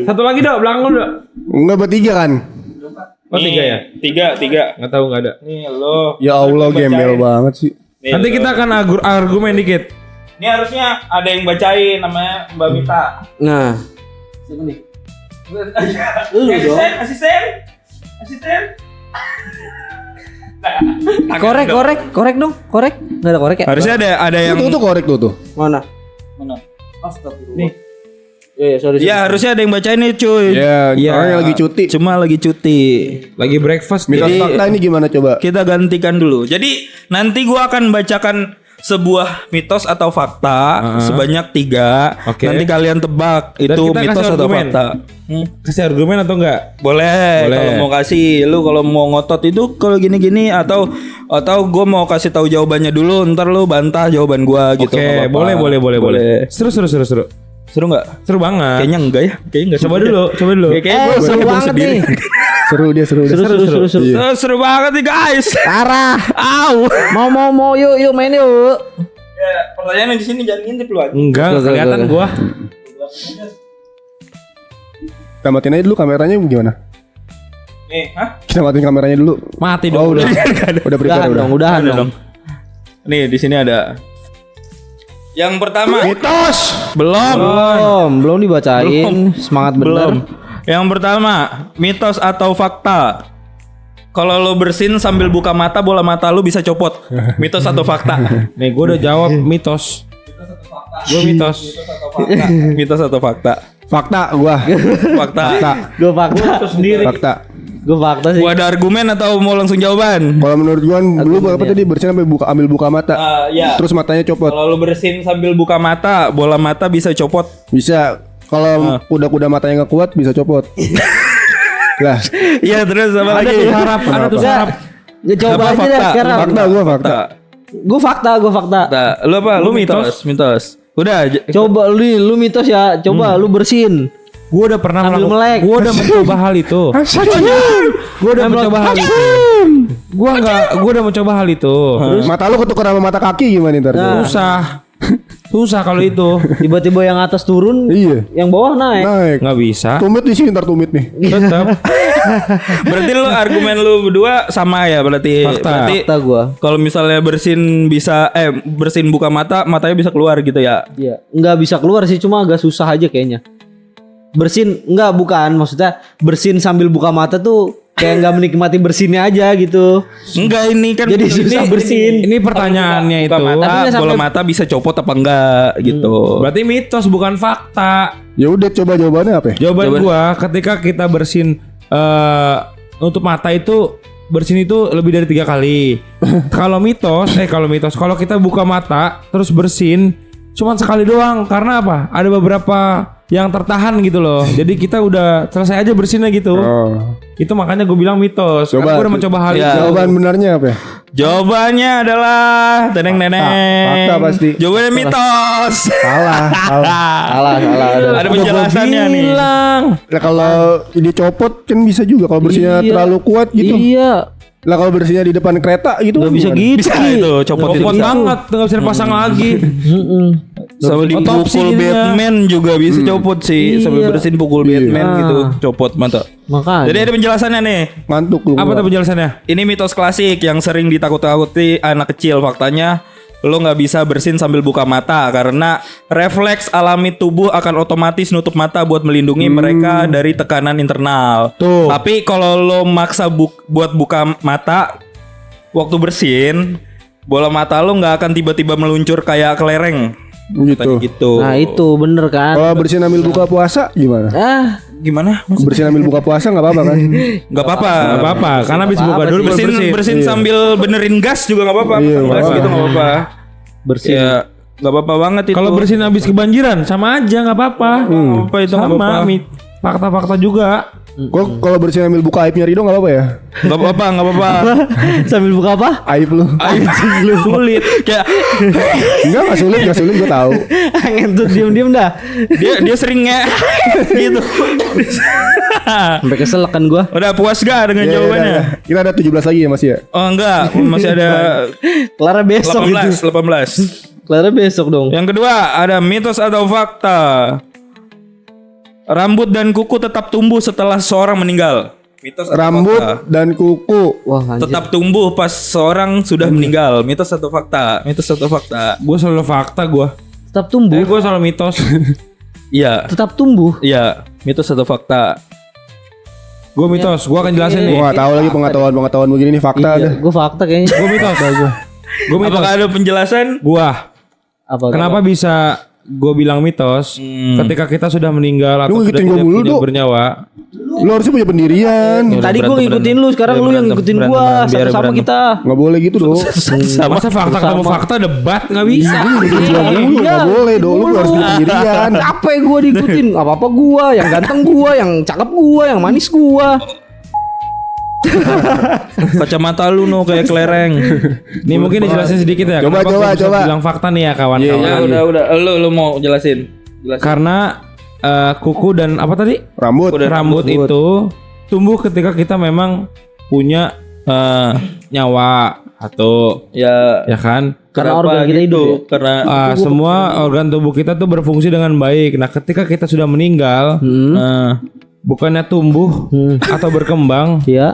S1: Satu lagi dok, belakang lu dok.
S2: Enggak bertiga kan?
S1: Oh 3 ya?
S3: Tiga.
S1: Nggak tahu nggak ada.
S3: Nih lo.
S2: Ya Allah gembel banget sih.
S3: Nih,
S1: Nanti
S3: lo.
S1: kita akan argumen dikit.
S3: Ini harusnya ada yang bacain namanya Mbak Mita.
S6: Nah, siapa nih? Lu dong.
S3: Asisten.
S6: Korek dong. Korek. Nggak ada korek ya?
S7: Harusnya ada yang
S2: Itu tuh korek tuh.
S6: Mana? Nih. Ya, sorry.
S7: ya harusnya ada yang bacain nih cuy.
S2: Ya,
S1: Iya.
S2: orangnya lagi cuti.
S7: Cuma lagi cuti.
S1: Lagi breakfast.
S2: Mitos
S1: Jadi
S2: fakta ini gimana coba?
S7: Kita gantikan dulu. Jadi nanti gua akan bacakan sebuah mitos atau fakta sebanyak 3.
S1: Oke.
S7: Nanti kalian tebak
S1: Dan
S7: itu
S1: kita
S7: mitos
S1: kasih
S7: atau
S1: argumen.
S7: fakta.
S1: kasih argumen atau enggak?
S7: Boleh.
S1: Boleh.
S7: Kalau mau kasih, lu kalau mau ngotot itu kalau gini-gini atau gue mau kasih tahu jawabannya dulu, ntar lu bantah jawaban gua gitu.
S1: Oke,
S7: nggak apa-apa.
S1: boleh. Seru.
S7: Seru nggak?
S1: Seru banget.
S7: Kayaknya enggak ya. Kayaknya enggak.
S1: Coba dulu.
S7: Kayaknya gue
S6: Seru
S7: heboh
S6: banget
S7: sendiri.
S6: nih.
S2: Seru dia.
S6: Seru.
S2: Iya.
S7: Seru banget nih guys.
S6: Parah.
S7: Au.
S6: Mau yuk main yuk.
S3: Ya, pertanyaan di sini jangan ngintip lu aja.
S1: Enggak kelihatan gua.
S2: Kita matiin aja dulu kameranya gimana?
S3: Nih,
S2: Kita matiin kameranya dulu.
S1: Mati
S2: Oh,
S1: dong.
S2: udah prepare udah.
S6: Udahan
S7: Ada
S6: dong.
S7: Nih di sini ada. Yang pertama
S2: Mitos.
S6: Belum dibacain. Semangat bener.
S7: Yang pertama, mitos atau fakta? Kalau lo bersin sambil buka mata, bola mata lo bisa copot. Mitos atau fakta?
S1: Nih gua udah jawab mitos. Gua mitos.
S7: Mitos atau fakta?
S2: Fakta gua.
S7: Fakta.
S6: Gue fakta.
S2: Fakta.
S6: Gue fakta sih.
S7: Gua ada argumen atau mau langsung jawaban?
S2: Kalau menurut gua lu apa tadi bersin sampai ambil buka mata.
S3: ya.
S2: Terus matanya copot.
S7: Kalau lo bersin sambil buka mata, bola mata bisa copot.
S2: Bisa. Kalau kuda-kuda matanya nggak kuat bisa copot. Lah,
S7: Iya terus apa lagi?
S1: Ada tuh sarap.
S6: Ya, coba
S7: Apa,
S6: aja deh
S7: fakta?
S6: sekarang.
S2: fakta gua fakta.
S6: Gue fakta.
S7: Fakta. Lu apa? Lu mitos. Udah.
S6: Coba lu mitos ya. Coba lu bersin.
S1: Gua udah pernah
S6: Sambil
S1: melakukan-
S6: melek.
S1: Gua udah mencoba hal itu. Gua udah mencoba hal itu. Gua udah mencoba hal itu.
S2: Mata lu ketukar sama mata kaki gimana ntar?
S1: Susah kalau itu.
S6: Tiba-tiba yang atas turun,
S2: Iya.
S6: yang bawah naik.
S2: Naik.
S1: Nggak bisa.
S2: Tumit di sini ntar tumit nih.
S1: Tetap.
S7: Berarti lu argumen lu berdua sama ya berarti.
S1: Fakta.
S7: Berarti
S6: Fakta gua.
S7: kalau misalnya bersin buka mata, matanya bisa keluar gitu ya.
S6: Iya, nggak bisa keluar sih, cuma agak susah aja kayaknya. Bukan maksudnya bersin sambil buka mata tuh kayak nggak menikmati bersinnya aja gitu.
S7: Enggak ini kan
S6: Jadi susah bersin.
S1: Ini pertanyaannya itu.
S7: Buka mata,
S6: Tapi nggak
S7: bola
S6: sampai-
S7: mata bisa copot apa enggak gitu.
S1: Berarti mitos bukan fakta.
S2: Ya udah coba jawabannya apa? Ya?
S1: Jawaban gua ketika kita bersin nutup mata itu bersin itu lebih dari 3 kali. Kalau kalau kita buka mata terus bersin cuman sekali doang karena apa? Ada beberapa yang tertahan gitu loh. Jadi kita udah selesai aja bersinnya gitu.
S2: Oh.
S1: Itu makanya gue bilang mitos.
S2: Coba.
S1: Karena gue udah mencoba hal
S7: Ya.
S1: itu.
S2: Jawaban benarnya apa ya?
S7: Jawabannya adalah
S2: Fakta pasti.
S7: Jawabannya mitos.
S2: Salah.
S6: Salah.
S7: Ada penjelasannya nih.
S1: Bilang.
S2: Lah kalau dicopot kan bisa juga kalau bersihnya
S6: Iya.
S2: terlalu kuat gitu.
S6: Iya,
S2: Lah kalau bersihnya di depan kereta gitu
S6: nggak bisa
S2: gimana?
S6: gitu.
S7: Bisa
S6: Ki.
S7: itu copot itu.
S1: Copot banget, nggak bisa dipasang lagi.
S7: Sama
S1: Otopsi
S7: dipukul
S1: jadinya.
S7: Batman juga bisa copot sih. Sambil bersin pukul Batman gitu, copot mata.
S6: Makanya.
S7: Jadi ada penjelasannya nih.
S2: Ngantuk lu.
S1: Apa tuh penjelasannya?
S7: Ini mitos klasik yang sering ditakut-takuti anak kecil. Faktanya lo nggak bisa bersin sambil buka mata karena refleks alami tubuh akan otomatis nutup mata buat melindungi mereka dari tekanan internal.
S2: Tuh.
S7: Tapi kalau lo maksa buat buka mata waktu bersin, bola mata lo nggak akan tiba-tiba meluncur kayak kelereng.
S2: Gitu.
S7: Gitu.
S6: Nah itu bener kan.
S2: Kalau bersihin sambil buka puasa gimana?
S7: Gimana?
S2: Bersihin sambil buka puasa nggak apa-apa kan?
S7: Nggak apa-apa.
S1: Nggak apa-apa, karena habis buka dulu baru
S7: Bersin
S2: Iya.
S7: sambil benerin gas juga nggak apa-apa.
S2: Iya,
S7: Pasang
S2: nggak
S7: gas
S2: apa-apa.
S7: gitu nggak apa-apa.
S6: Bersin.
S7: Ya nggak apa-apa banget itu.
S1: Kalau bersin habis kebanjiran sama aja nggak apa-apa.
S7: Apa itu nggak
S1: Sama
S7: apa-apa.
S1: fakta-fakta juga.
S2: Kok kalau bersihin ambil buka aibnya Rido enggak apa-apa ya?
S7: Enggak apa-apa.
S6: Sambil buka apa?
S2: Aib lu.
S7: Lu sulit. Kayak
S2: Enggak sulit gue tahu.
S6: Ngentut diem-diem dah.
S7: dia sering gitu.
S6: Sampai kesel kan gua.
S7: Udah puas gak dengan
S2: Ya,
S7: jawabannya?
S2: ya. Kita ada 17 lagi ya Mas ya.
S7: Oh enggak, masih ada
S6: Clara besok itu.
S7: 18.
S6: Clara besok dong.
S7: Yang kedua ada mitos atau fakta. Rambut dan kuku tetap tumbuh setelah seorang meninggal. Mitos atau
S2: Rambut
S7: fakta?
S2: dan kuku.
S6: Wah, anjir.
S7: Tetap tumbuh pas seorang sudah meninggal. Mitos atau fakta? Mitos atau fakta?
S1: Gue selalu fakta gue.
S6: Tetap tumbuh.
S1: Gue selalu mitos.
S7: Iya.
S6: Tetap tumbuh.
S7: Iya. Mitos atau fakta?
S1: Gue mitos. Gue akan jelasin
S2: Gue
S1: nih.
S2: gak tahu lagi pengetahuan begini nih fakta
S6: Iya,
S2: dah.
S6: gue fakta kayaknya.
S1: Gue mitos. Gue mitos.
S7: Apakah ada penjelasan?
S1: Gua.
S6: Apa?
S1: Kenapa bisa gue bilang mitos? Ketika kita sudah meninggal atau
S2: Lu
S1: sudah
S2: ngikutin gua
S1: tidak
S2: mulu,
S1: punya
S2: Dok.
S1: bernyawa.
S2: Lu harusnya punya pendirian.
S6: Tadi gue ngikutin lu, sekarang lu yang ngikutin gua. Sama-sama kita.
S2: Gak boleh gitu dong.
S1: Masa fakta ketemu fakta debat nggak bisa?
S2: Gak boleh dong. Lu harus punya pendirian.
S6: Capek gue diikutin. Apa-apa gua, yang ganteng gua, yang cakep gua, yang manis gua.
S7: Kacamata lu no kayak kelereng.
S1: Nih mungkin dijelasin sedikit ya.
S2: Coba,
S1: Kenapa gua bisa
S2: coba.
S1: bilang fakta nih ya kawan-kawan.
S7: Ya udah. Lu mau jelasin.
S1: Karena kuku dan apa tadi?
S2: Rambut.
S1: Rambut itu tumbuh ketika kita memang punya nyawa atau
S7: Ya.
S1: ya kan?
S6: Karena
S7: Kenapa
S6: organ kita
S7: gitu?
S6: hidup.
S7: Karena
S1: Semua organ tubuh kita tuh berfungsi dengan baik. Nah, ketika kita sudah meninggal, bukannya tumbuh atau berkembang,
S6: Ya.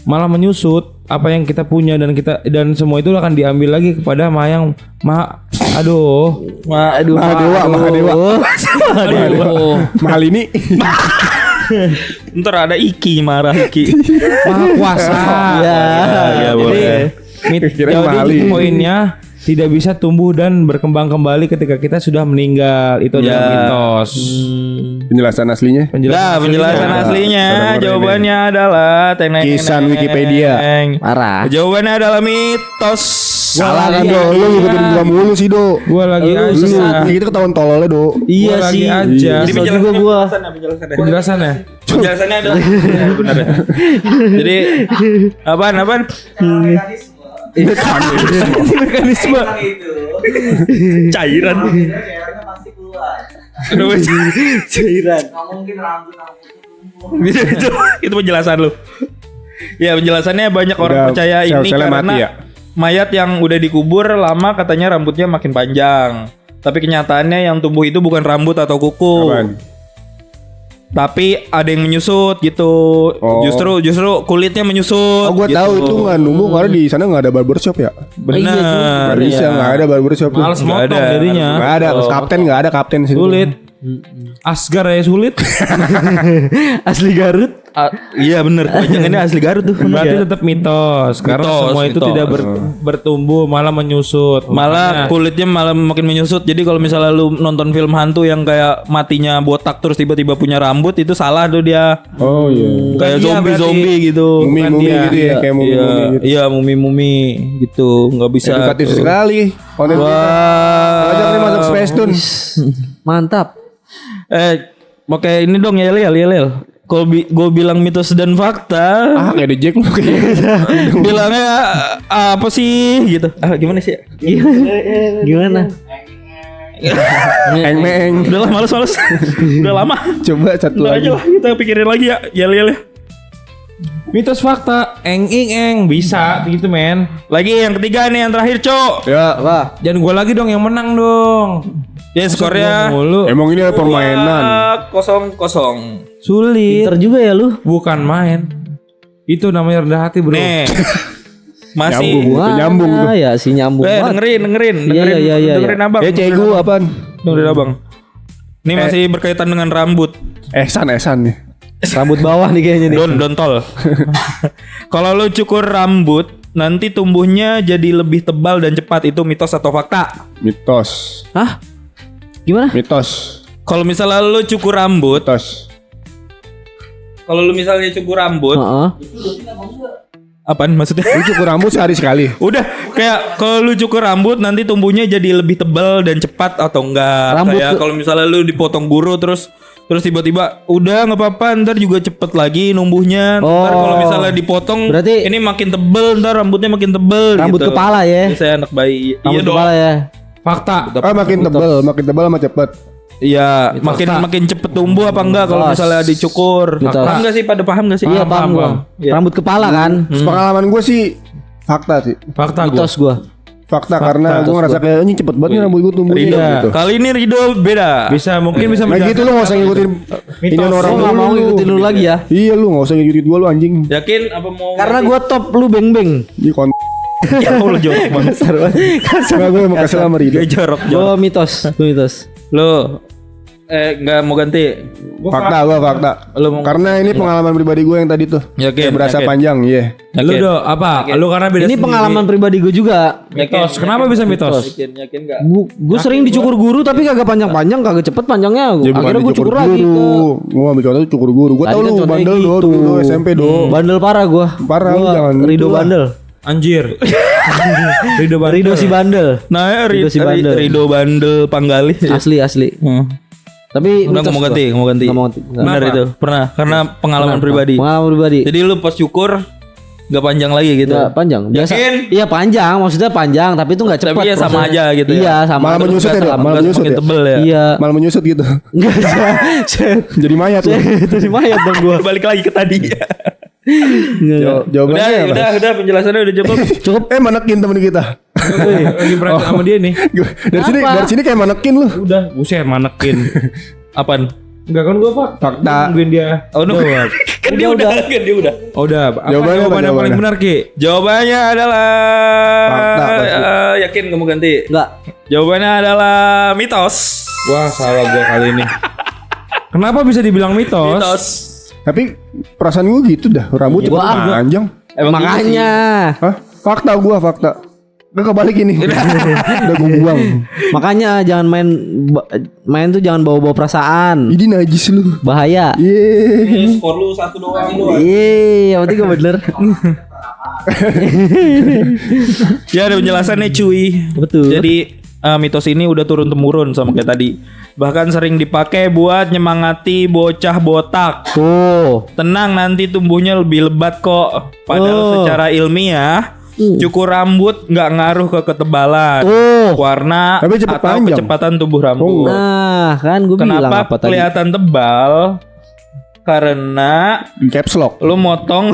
S1: malah menyusut apa yang kita punya dan semua itu akan diambil lagi kepada Maha
S2: Mahal ini.
S7: ntar ada Iki marah Iki.
S1: Maha Kuasa.
S7: Ya boleh.
S2: Kirain mahal
S1: Jadi
S2: ini.
S1: poinnya tidak bisa tumbuh dan berkembang kembali ketika kita sudah meninggal. Itu adalah mitos.
S2: Penjelasan aslinya.
S7: Penjelasan aslinya jawabannya adalah
S2: Kisan Wikipedia.
S6: Parah.
S7: Jawabannya adalah mitos.
S2: Salah kan Do. Lu ngikutin gua mulu sih Do.
S1: Gua lagi aja.
S2: Kita ketahuan tololnya Do.
S6: Iya
S1: Gua lagi
S6: sih.
S1: aja.
S6: Jadi juga gua.
S1: Penjelasannya.
S7: Penjelasannya adalah benar ya. Jadi apaan?
S1: Mekanisme.
S7: Cairan.
S6: Cairan.
S7: Itu penjelasan lu. Ya penjelasannya banyak orang
S2: Udah,
S7: percaya ini
S2: sel-selnya
S7: karena
S2: mati ya?
S7: mayat yang udah dikubur lama katanya rambutnya makin panjang. Tapi kenyataannya yang tumbuh itu bukan rambut atau kuku.
S2: Apaan?
S7: Tapi ada yang menyusut gitu.
S2: Oh.
S7: Justru kulitnya menyusut.
S2: Oh gua
S7: gitu.
S2: tahu itu nggak numbuh karena di sana nggak ada barbershop ya.
S7: Benar.
S2: Nggak bisa nggak ada barbershop. tuh.
S1: Males motong
S7: ada.
S1: jadinya.
S2: Nggak ada nggak ada kapten sih.
S1: Sulit. Asgar ya sulit.
S6: Asli Garut.
S7: Iya bener. Kepanjangannya asli Garut tuh.
S1: Berarti tetap mitos karena
S7: Mitos,
S1: semua itu
S7: mitos.
S1: tidak bertumbuh malah menyusut.
S7: Malah
S1: Makanya-
S7: kulitnya malah makin menyusut. Jadi kalau misalnya lu nonton film hantu yang kayak matinya botak terus tiba-tiba punya rambut, itu salah tuh dia.
S2: Oh iya.
S7: Kayak
S1: dia
S7: zombie gitu.
S2: Mumi
S1: Bukan dia.
S2: gitu ya kayak mumi
S7: Iya,
S2: gitu.
S7: iya mumi gitu, nggak bisa.
S2: Edukatif
S7: tuh.
S2: sekali. Konten kita. Ajak nih masuk Space Tune.
S6: Mantap.
S7: Oke ini dong Yel. Kalau gue bilang mitos dan fakta,
S2: Ah kayak di Jack lu kayaknya.
S7: bilangnya apa sih gitu? Gimana sih?
S6: Gimana?
S2: Eng-meng.
S7: Udah lah males. Udah lama.
S2: Coba satu
S7: Udah
S2: lagi.
S7: aja lah kita pikirin lagi ya Yel.
S1: mitos fakta eng bisa gitu men.
S7: Lagi yang ketiga nih yang terakhir Cok.
S2: Ya.
S6: Wah.
S1: Jangan gua lagi dong yang menang dong.
S7: Ya skornya
S1: Mulu.
S2: Emang ini ada permainan.
S7: 0-0.
S1: Sulit.
S6: Pinter juga ya lu.
S1: Bukan main. Itu namanya rendah hati bro.
S7: Nih.
S2: Nyambung.
S7: Masih
S2: Nyambung tuh.
S6: Ya si nyambung banget.
S7: dengerin
S6: Iya.
S7: dengerin abang.
S2: Ya cegu apaan?
S7: Dengerin abang. Ini masih berkaitan dengan rambut.
S2: Esan nih.
S6: Rambut bawah nih kayaknya nih.
S7: Dontol. Kalau lu cukur rambut, nanti tumbuhnya jadi lebih tebal dan cepat. Itu mitos atau fakta?
S2: Mitos.
S6: Hah? Gimana?
S2: Mitos.
S7: Kalau misalnya lu cukur rambut,
S2: Mitos.
S7: kalau lu misalnya cukur rambut,
S6: Heeh.
S7: apaan maksudnya?
S2: Lu cukur rambut sehari sekali.
S7: Udah kayak kalau lu cukur rambut nanti tumbuhnya jadi lebih tebal dan cepat atau enggak?
S6: Rambut
S7: Kayak
S6: tuh-
S7: kalau misalnya lu dipotong guru terus Terus tiba-tiba udah nggak apa-apa, ntar juga cepet lagi numbuhnya. Ntar kalau misalnya dipotong,
S6: berarti
S7: ini makin tebel, ntar rambutnya makin tebel.
S6: rambut
S7: gitu.
S6: kepala ya.
S7: Ini saya anak bayi.
S6: Rambut
S7: Iya dong.
S6: kepala ya.
S1: Fakta.
S2: Makin tebal sama cepet.
S7: Iya, makin cepet tumbuh apa enggak kalau
S6: Mitos.
S7: misalnya dicukur.
S6: Mitos.
S7: Paham enggak sih? Pada paham enggak sih?
S6: Iya paham gua. Rambut kepala kan.
S2: Pengalaman gue sih fakta sih.
S1: Fakta gue.
S6: Mitos gua.
S2: Fakta karena gue ngerasa kayak ini cepet banget nih rambut gue tumbuhnya
S7: Rido.
S2: gitu.
S7: Kali ini Rido beda.
S1: Mungkin bisa
S2: Nah gitu lu gak usah ngikutin ini orang
S6: Gua nggak mau ngikutin lu lagi ya.
S2: Iya lu gak usah ngikutin gue lu anjing.
S7: Yakin apa mau?
S6: Karena gua top lu beng-beng.
S2: Di konten.
S7: ya Allah jorok banget.
S2: Karena gue mau kasih sama Rido.
S7: Gak jorok.
S6: Gua mitos.
S7: Lo enggak mau ganti.
S2: Fakta.
S7: Lu mau
S2: Karena ini pengalaman pribadi gue yang tadi tuh.
S7: Yakin,
S2: Kayak berasa
S7: yakin.
S2: panjang, iya.
S1: Lu do apa? Lu karena beda
S6: Ini
S1: sendiri.
S6: pengalaman pribadi gua juga.
S1: Mitos. Kenapa bisa mitos?
S7: Yakin enggak?
S6: Gua sering dicukur guru tapi kagak panjang-panjang, kagak cepet panjangnya.
S2: Jadi bukan
S6: Akhirnya gua
S2: dicukur
S6: cukur lagi ke
S2: Gue ambil contoh cukur guru. Gue
S6: Tadi
S2: tau
S6: kan
S2: lu
S6: contohnya
S2: bandel do
S6: gitu.
S2: dulu SMP do.
S6: bandel parah gua.
S2: Parah, lu
S6: Gua
S2: jangan
S6: Rido
S2: gitu lah.
S6: bandel.
S1: Anjir. Rido bandel.
S6: Rido si bandel.
S7: Nah,
S6: Rido si bandel.
S7: Rido bandel panggali.
S6: Asli. Tapi
S7: Udah
S6: mitos
S7: mau
S6: gua.
S7: ganti, mau ganti.
S6: Nggak mau ganti.
S7: Benar itu. Pernah karena pengalaman pribadi.
S6: Pengalaman pribadi.
S7: Jadi lu pas syukur gak panjang lagi gitu.
S6: Nggak panjang. Biasa.
S7: Yakin?
S6: Iya panjang, maksudnya panjang tapi itu enggak cepat.
S7: Tapi ya sama
S6: prosesnya.
S7: aja gitu ya.
S6: Iya, sama.
S2: Malah menyusut ya,
S7: Nggak
S2: Dok? Malah
S7: nggak
S2: menyusut
S7: semakin
S2: ya?
S7: tebel ya.
S6: Iya.
S2: Malah menyusut gitu.
S6: Enggak set.
S2: Jadi mayat lu.
S6: Jadi mayat dong gua.
S7: Balik lagi ke tadi.
S2: Jawabannya apa?
S7: Udah penjelasannya udah cukup.
S6: Cukup.
S2: Manekin temen kita.
S1: Lagi perhatian sama dia nih.
S2: Dari sini kayak manekin lu.
S1: Udah, buset manekin.
S7: Apaan?
S1: Enggak kan gua Pak.
S2: Fakta.
S1: Nungguin dia.
S7: Oh,
S1: Jawab.
S7: kan dia udah.
S1: Oh, udah. Apa
S2: Jawabannya apa,
S1: jawaban yang paling
S2: jawabannya?
S1: benar Ki?
S7: Jawabannya adalah
S2: Fakta, pasti.
S7: yakin kamu ganti?
S6: Enggak.
S7: Jawabannya adalah mitos.
S1: Wah, salah gua kali ini. Kenapa bisa dibilang mitos?
S7: Mitos.
S2: Tapi perasaan gue gitu dah. Rambut cepet panjang.
S6: Makanya.
S2: Hah? Fakta. Gak kebalik ini. Udah gue buang.
S6: Makanya jangan main tuh jangan bawa-bawa perasaan.
S2: Ini najis lu.
S6: Bahaya.
S2: Yeay.
S7: Skor lu 1 doang lu.
S6: Iya, yang penting gak bener.
S7: Ya ada penjelasannya cuy.
S6: Betul.
S7: Jadi mitos ini udah turun temurun sama kayak tadi. Bahkan sering dipakai buat nyemangati bocah botak.
S6: Tuh.
S7: Tenang nanti tumbuhnya lebih lebat kok. Padahal secara ilmiah cukur rambut nggak ngaruh ke ketebalan, warna
S2: Tapi cepet
S7: atau
S2: panjang.
S7: kecepatan tubuh rambut.
S6: Nah, kan gue bilang
S7: Kenapa
S6: apa tadi?
S7: kelihatan tebal? Karena
S2: Caps lock.
S7: lu motong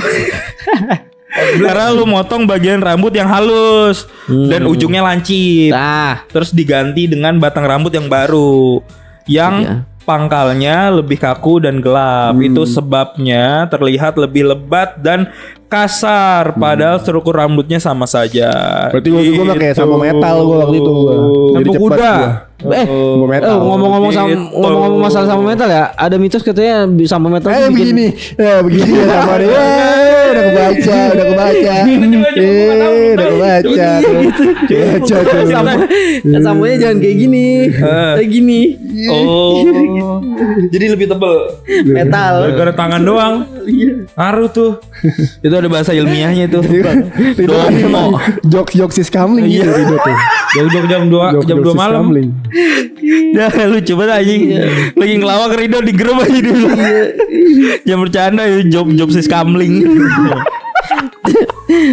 S7: karena lu motong bagian rambut yang halus dan ujungnya lancip.
S6: Nah,
S7: Terus diganti dengan batang rambut yang baru yang pangkalnya lebih kaku dan gelap. Itu sebabnya terlihat lebih lebat dan kasar padahal struktur rambutnya sama saja.
S2: Berarti waktu gue kayak sampo metal gue waktu itu. Jadi
S1: Sampo
S2: cepet
S1: kuda.
S2: gua. Sampo metal.
S6: ngomong-ngomong
S7: Gitu.
S6: ngomong-ngomong masalah sama metal ya, ada mitos katanya sama metal tuh bikin
S2: Begini ya sama dia. Udah kebaca. Udah kebaca tuh.
S6: samanya jangan kayak gini. Kayak gini.
S7: Oh. Jadi lebih tebel.
S6: Metal.
S1: Gara-gara tangan doang. Ngaruh tuh.
S7: Itu ada bahasa ilmiahnya itu.
S2: Domo. Jokes kamling gitu Rido tuh.
S1: Jauh jam 2 malam.
S7: Dah lucu banget anjing. Lagi ngelawak Rido digerem aja dulu. Jangan bercanda ya job sis kamling.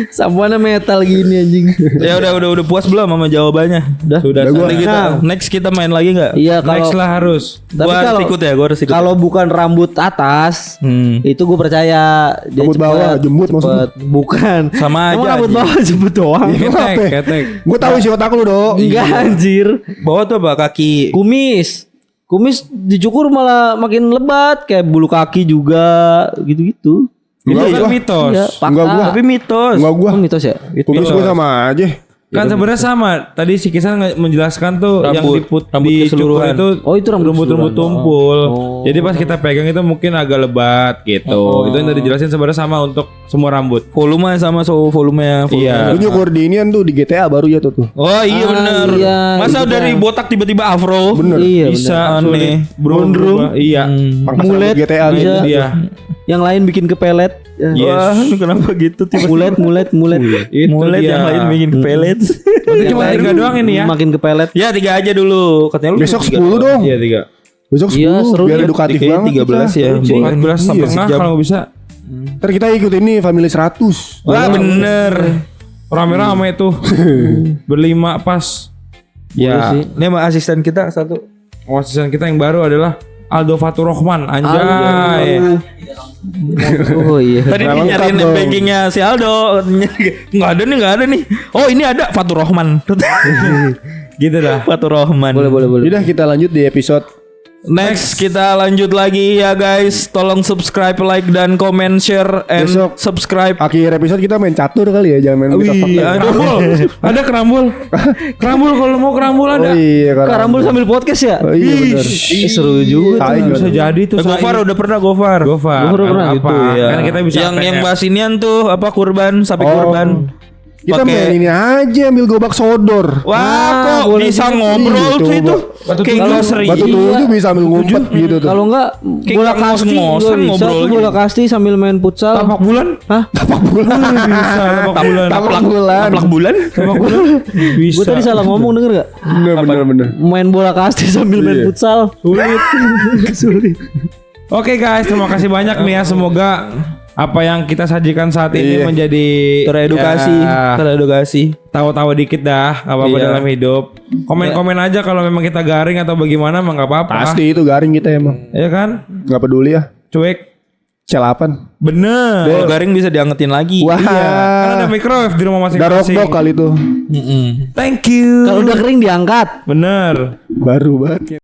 S6: Sampoannya metal gini anjing.
S7: Ya udah puas belum sama jawabannya?
S1: Sudah.
S2: gua.
S7: Nanti next kita main lagi enggak?
S6: Iya
S1: Next
S6: kalau
S1: lah harus.
S6: tapi
S7: Gua harus ikut ya, gua harus ikut.
S6: Kalau bukan rambut atas, itu gue percaya dia
S2: Rambut bawah, jembut maksudnya?
S6: Bukan.
S7: Sama
S6: Emang
S7: aja,
S6: rambut
S7: anjing.
S6: bawah jembut doang.
S1: Ketek.
S2: Gue tahu isi otak lu dong.
S6: Enggak anjir.
S7: Bawa tuh apa kaki?
S6: Kumis dicukur malah makin lebat kayak bulu kaki juga gitu-gitu.
S1: Itu
S2: Enggak,
S1: kan
S2: gua.
S1: mitos.
S6: Iya, fakta.
S2: Enggak gua.
S7: Tapi mitos.
S2: Enggak gue.
S6: Oh, mitos ya?
S2: Kumis gue sama aja.
S1: Kan sebenarnya sama. Tadi si Kisan menjelaskan tuh yang
S7: Rambut
S1: dicukur
S7: keseluruhan.
S1: itu
S6: Oh, itu rambut
S1: rumput-rumput
S6: keseluruhan.
S1: tumpul. Jadi pas kita pegang itu mungkin agak lebat gitu. Itu yang tadi dijelasin sebenarnya sama untuk semua rambut.
S7: Volume sama volumenya.
S1: Iya.
S2: Lu nyukur di inian tuh di GTA baru jatuh tuh.
S7: Oh iya bener.
S6: iya,
S7: Masa
S6: itu
S7: dari
S6: kan.
S7: botak tiba-tiba afro?
S2: Bener.
S6: Iya,
S1: Bisa
S6: bener.
S7: Aneh.
S1: Berubah. Iya.
S2: Pangkas
S6: Mulet
S2: rambut GTA
S6: bisa.
S2: gitu.
S1: Iya.
S6: Yang lain bikin ke pelet. Ya.
S7: Wah, kenapa gitu tiba-tiba?
S6: Mulet.
S1: Itu
S7: Mulet
S1: dia.
S7: yang lain bikin ke pelet.
S1: Berarti cuma 3 doang ini ya.
S6: Makin ke pelet.
S7: Ya 3 aja dulu. Katanya lu
S2: Besok
S7: 3
S2: 10 dong.
S1: Iya 3.
S2: Besok 10
S6: Iya, seru
S2: biar
S6: ya.
S2: edukatif
S7: Kayaknya
S2: banget
S7: 13 ya.
S1: 14 setengah
S7: sejam.
S1: kalau bisa.
S2: Ntar kita ikut ini Family 100.
S7: Wah bener.
S1: Rame-rame tuh. Berlima pas. Ya,
S7: Ini sama asisten kita satu.
S1: asisten kita yang baru adalah Aldo Fatur Rahman. Anjay.
S6: Oh iya.
S7: Tadi
S2: Lengkap
S7: nyariin
S2: dong.
S7: bankingnya si Aldo. Nggak ada nih. Oh ini ada Fatur Rahman.
S1: Gitu dah.
S7: Fatur Rahman.
S6: Boleh.
S2: Udah kita lanjut di episode.
S7: Next kita lanjut lagi ya guys. Tolong subscribe, like dan comment, share and
S2: Besok.
S7: subscribe.
S2: Akhir episode kita main catur kali ya, jangan main kita fakta.
S1: Kerambul. Ada kerambul. Kerambul kalau mau kerambul ada.
S2: Oh iya,
S6: Karambul sambil podcast ya?
S2: Oh iya benar.
S6: Seru juga.
S2: Saing
S1: Bisa
S2: bener.
S1: jadi tuh.
S7: Gofar udah pernah Gofar.
S1: Gofar.
S6: Gofar udah pernah.
S1: Apa?
S7: Itu ya.
S1: Kan kita bisa
S7: yang bahas inian tuh apa kurban, sapi
S2: Oh.
S7: kurban.
S2: Kita
S7: Pakai-
S2: main ini aja ambil gobak sodor.
S7: Wah, kok
S6: boleh
S7: bisa
S6: juga.
S7: ngobrol
S2: Iya,
S7: tuh itu.
S1: Batu
S7: Kayak
S1: tujuh.
S7: glossary.
S2: Batu tujuh bisa ambil ngumpet gitu tuh.
S6: Kalau enggak
S7: Kayak
S6: bola
S7: nggak
S6: kasti juga
S7: ngos-ngosan
S6: bisa
S7: ngobrolnya.
S6: tuh, bola kasti sambil main futsal.
S1: Tapak bulan.
S6: Hah?
S2: Tapak bulan.
S1: Bisa tapak bulan.
S2: Tapak bulan.
S7: Taplak bulan.
S1: Tapak bulan. Bisa.
S6: Gue tadi salah ngomong denger gak?
S2: Bener.
S6: Main bola kasti sambil main futsal.
S1: Sulit. Oke guys, terima kasih banyak nih ya. Semoga apa yang kita sajikan saat ini
S2: Iya.
S1: menjadi
S7: Teredukasi,
S1: ya,
S7: teredukasi.
S1: tahu-tahu dikit dah apa-apa
S7: Iya.
S1: dalam hidup. Komen-komen aja kalau memang kita garing atau bagaimana mah nggak apa-apa.
S2: Pasti itu garing kita emang.
S1: Ya kan?
S2: Nggak peduli ya.
S1: Cuek.
S2: C8.
S1: Bener.
S7: Kalau garing bisa diangetin lagi.
S2: Wah.
S1: Iya. Kan ada microwave di rumah
S2: Darok
S1: masing-masing.
S2: dok kali itu.
S1: Thank you.
S6: Kalau udah kering diangkat.
S1: Bener.
S2: Baru banget.